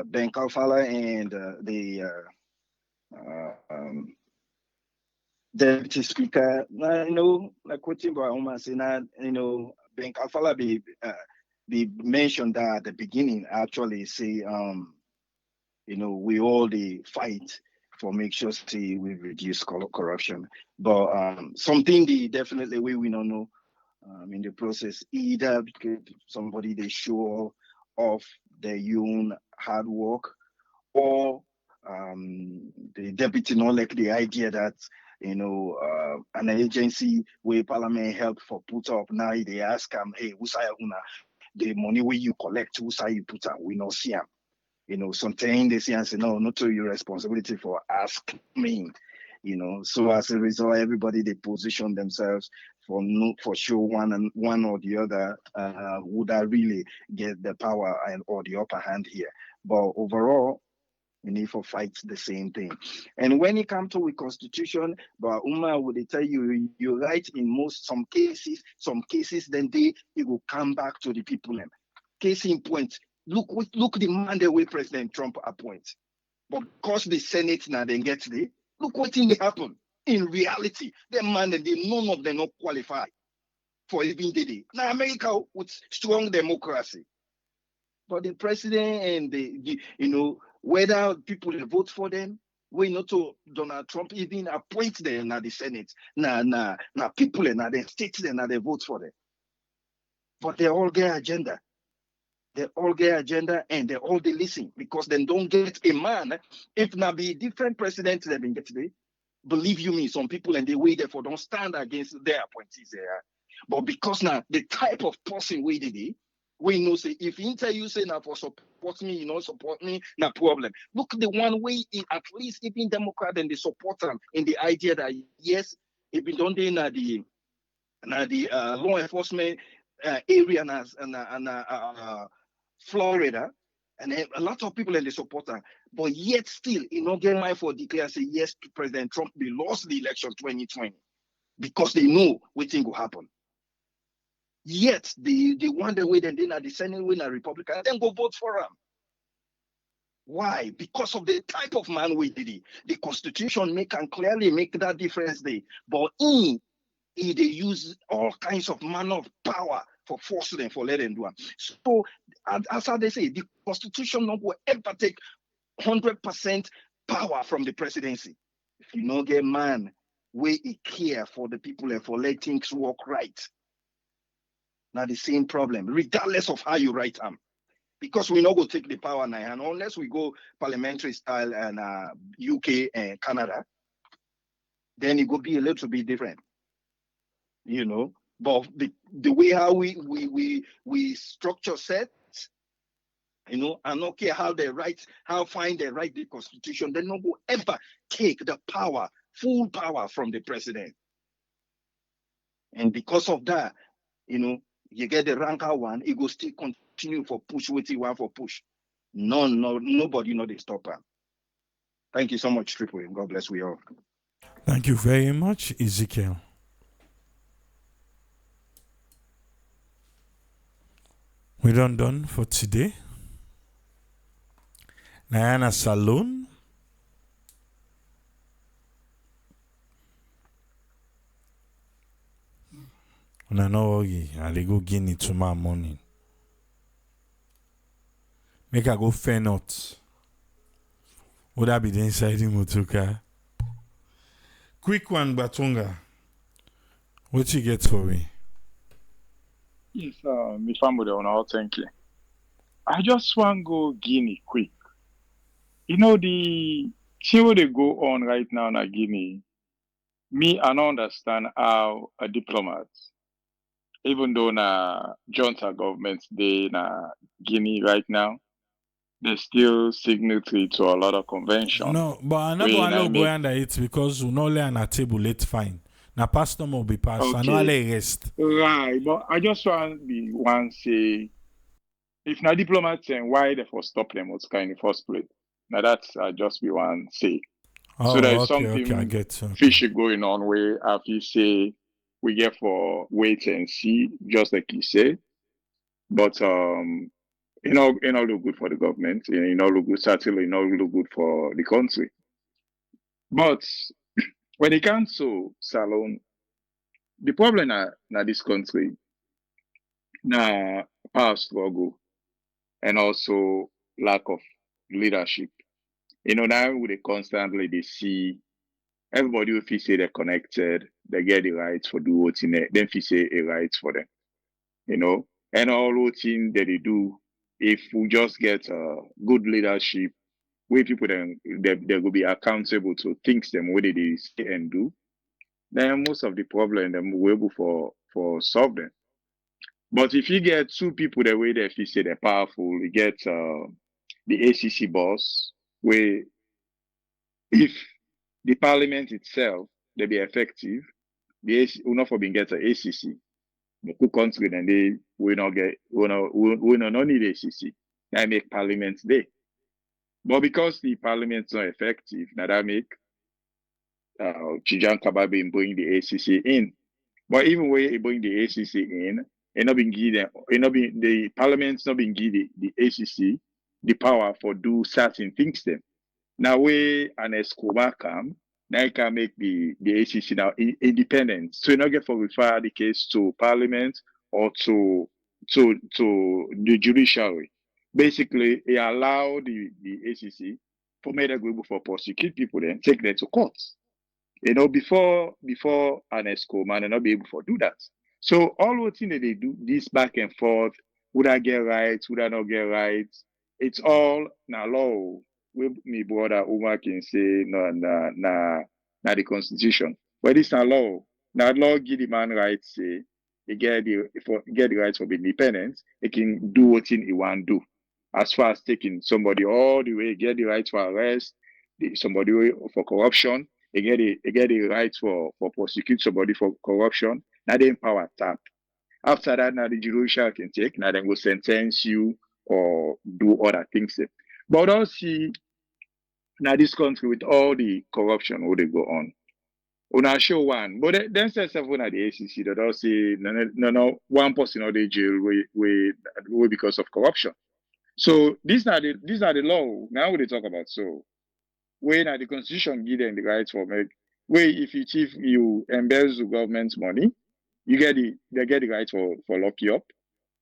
Ben Kalfala and Deputy Speaker, like what you almost saying, Ben Kalfala be mentioned that at the beginning actually say, we all the fight for make sure say we reduce corruption, but something they definitely we don't know in the process either because somebody they show off their own hard work or the deputy not like the idea that an agency where parliament help for put up now they ask them, hey, who's the money where you collect, who's you put up, we not see them. Sometimes they say and say, no, not to your responsibility for ask me. So as a result, everybody they position themselves for sure one or the other would really get the power or the upper hand here. But overall, we need to fight the same thing. And when it comes to the constitution, but Uma would tell you, you're right in some cases, then it will come back to the people. Case in point, look the man the way President Trump appoints. But because the Senate now then gets there, look what thing happen. In reality, the man and none of them not qualify for even the day. Now America with strong democracy. But the president and whether people vote for them, we not to Donald Trump even appoint them na the Senate. Na people and the states then they vote for them. But they all get agenda. They all get agenda and they all they listen because they don't get a man. If now be different presidents that been get today, believe you me, some people and they wait therefore don't stand against their appointees there. But because now the type of person we did, we know say if you say now for support me, support me, no problem. Look the one way at least even Democrat and they support them in the idea that yes, if we don't do the law enforcement area and Florida, and a lot of people in the supporter, but yet still, get mind for declare say yes to President Trump. They lost the election 2020 because they know what thing will happen. Yet they wonder way then the Senate win a Republican, then go vote for him. Why? Because of the type of man we did it. The Constitution clearly make that difference there. But they use all kinds of manner of power for force them for let them do it. So as they say, the Constitution not will ever take 100% power from the presidency. If you not get man where he care for the people and for let things work right. Now the same problem, regardless of how you write them. Because we not go take the power now, and unless we go parliamentary style and UK and Canada, then it will be a little bit different. But the way how we structure sets, and not care how find they write the Constitution, they not go ever take the power, full power from the president. And because of that, you get the ranker one, it will still continue for push what you want for push. Nobody they stop him. Thank you so much, Triple. God bless we all. Thank you very much, Ezekiel. We done for today. Nayana Saloon. Una no worry, I'll go Guinea tomorrow morning. Make I go fair not. Would that be the inside the motoka? Quick one, Batunga. What you get for me? Yes, my family on all thank you. I just want to go Guinea quick. The thing where they go on right now in Guinea, I don't understand how a diplomat, even though na junta government they na Guinea right now, they still signatory to a lot of convention. No, but I never go under it because we no lay on a table it's fine. Now pastor will be passed. Okay. I know I rest. Right, but I just want to be one say if na diplomats and why they for stop them what's kind in the first place. Now that's just be one say. Oh, So there's okay, something I get you. fishy going on where if you say we get for wait and see, just like you say. But it all look good for the government, it all look good, certainly it all look good for the country. But when it comes to Salon, the problem na this country, na power struggle and also lack of leadership. Now they constantly they see everybody who feel say they're connected, they get the rights for do what's in it, then feel say a rights for them. And all routine that they do, if we just get good leadership, where people then they will be accountable to things them what they say and do, then most of the problem them will be able for solve them. But if you get two people the way they feel say they're powerful, you get the ACC boss, where if the parliament itself they be effective, the AC will not for being get an ACC. The two country then they will not need ACC. They make parliament day. But because the parliament's not effective, now that make Chijan Kababe bring the ACC in. But even when you bring the ACC in, it not been given, it not been the parliament's not been given the ACC the power for do certain things. Then now we an Escobar come, now you can make the ACC now independent. So you not get for refer the case to parliament or to the judiciary. Basically, it allow the ACC for me to go able for prosecute people then take them to court. Before an ESCO man, and not be able to do that. So all the things that they do, this back and forth, would I get right, would I not get right? It's all now law. With me brother Umar can say na the constitution. But it's not law. Now law give the man rights say he get the rights for independence, he can do what he want to do. As far as taking somebody all the way, get the right for arrest, somebody for corruption, they get the right for prosecute somebody for corruption. Now they power tap. After that, now the judicial can take. Now they go sentence you or do other things. But don't see now this country with all the corruption where they go on. Una show one, but then say seven at the ACC that all say no one person or the jail we because of corruption. So these are the law now we they talk about. So when the constitution give them the right for make where if you embezzle government money, they get the right for lock you up.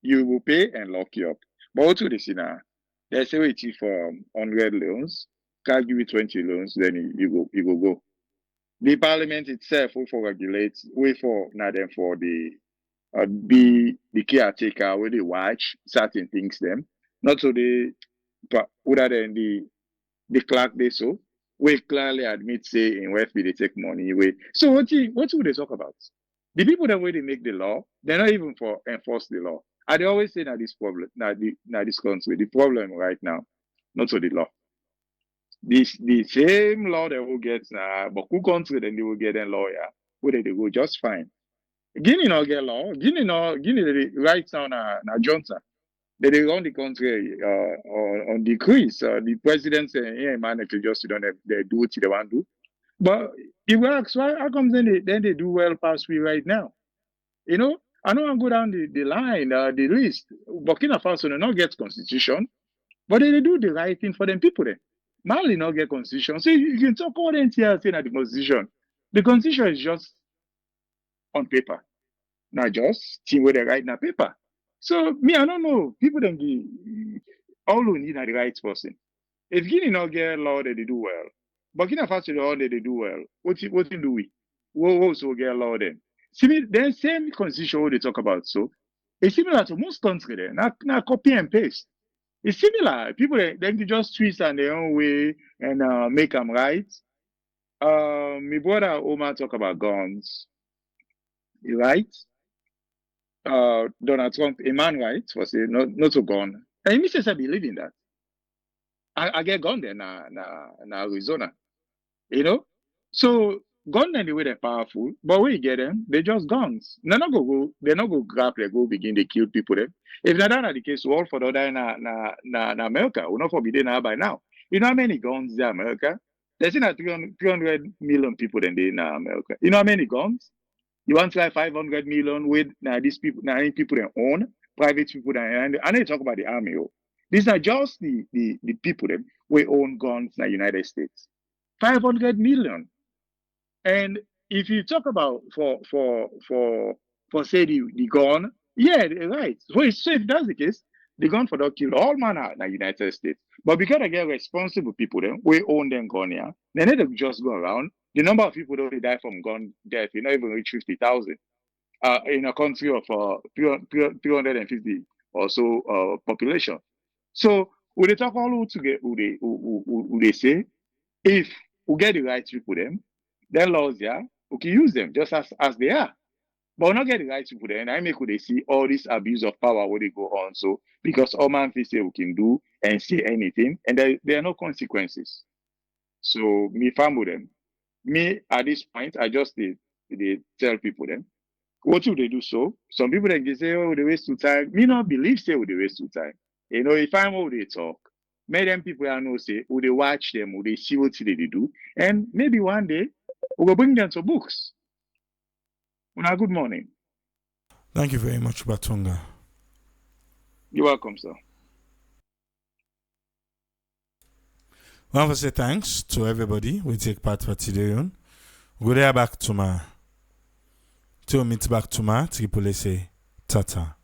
You will pay and lock you up. But what do they see now? They say wait for 100 loans, can't give you 20 loans, then you go. The parliament itself will for regulate, wait for now them for the be the caretaker where they watch certain things them. Not so they but other than the clerk they so we clearly admit say in WFP they take money away. So what would they talk about? The people that way they make the law, they're not even for enforce the law. And they always say that this problem, now this country, the problem right now, not to the law. The same law they will get now, but who country then they will get a lawyer, where they go just fine. Guinea not get law, Guinea the right now na Johnson. They run the country on decrease. The president say, "Yeah, man, they just don't have, they do what they want to do." But it works. Why? How come then they do well past we right now? You know, I know I go down the line, the list. Burkina Faso they not get constitution, but they do the right thing for them people. Then Mali not get constitution. So you can talk all the entire saying that the constitution. The constitution is just on paper, not just thing where they write in a paper. So me, I don't know. People don't give all we need are the right person. If Guinea not get law that they do well, Burkina Faso law that they do well, what do we? What also get law then? See, then same constitution what they talk about. So it's similar to most countries there. Not copy and paste. It's similar. People they just twist on their own way and make them right. My brother Omar talk about guns. Right? Donald Trump, a man right, was say not a gun. And he says I believe in that. I get gun there na Arizona. You know? So gun anyway they're powerful, but when you get them, they're just guns. They're not go grab, they go begin to kill people then. If not the case, all for the other na America, we're not forbidden now by now. You know how many guns there in America? There's in 300 million people in America. You know how many guns? You want to like 500 million with these people, people that own, private people that and I need to talk about the army. These are just the people that we own guns in the United States. 500 million. And if you talk about for say the gun, yeah, right. So if that's the case, the gun for that kill all manner in the United States. But because I get responsible people then we own them gun here, they need to just go around. The number of people that die from gun death, you not even reach 50,000. In a country of 350 or so population. So when they talk all together, who they say, if we get the right people them, then laws yeah, we can use them just as they are. But we not get the right people them, I make they see all this abuse of power where they go on. So because all man say we can do and say anything, and there are no consequences. So me family them. Me at this point, I just they tell people them. What should they do so? Some people they say, oh, they waste too time. Me not believe say they waste too time. You know, if I'm how they talk, Make them people I know say, who they watch them, who they see what they do, and maybe one day we will bring them to books. Una good morning. Thank you very much, Batunga. You're welcome, sir. I want to say thanks to everybody who take part for today. Go there back to my. To meet back to my. Tripoli say tata.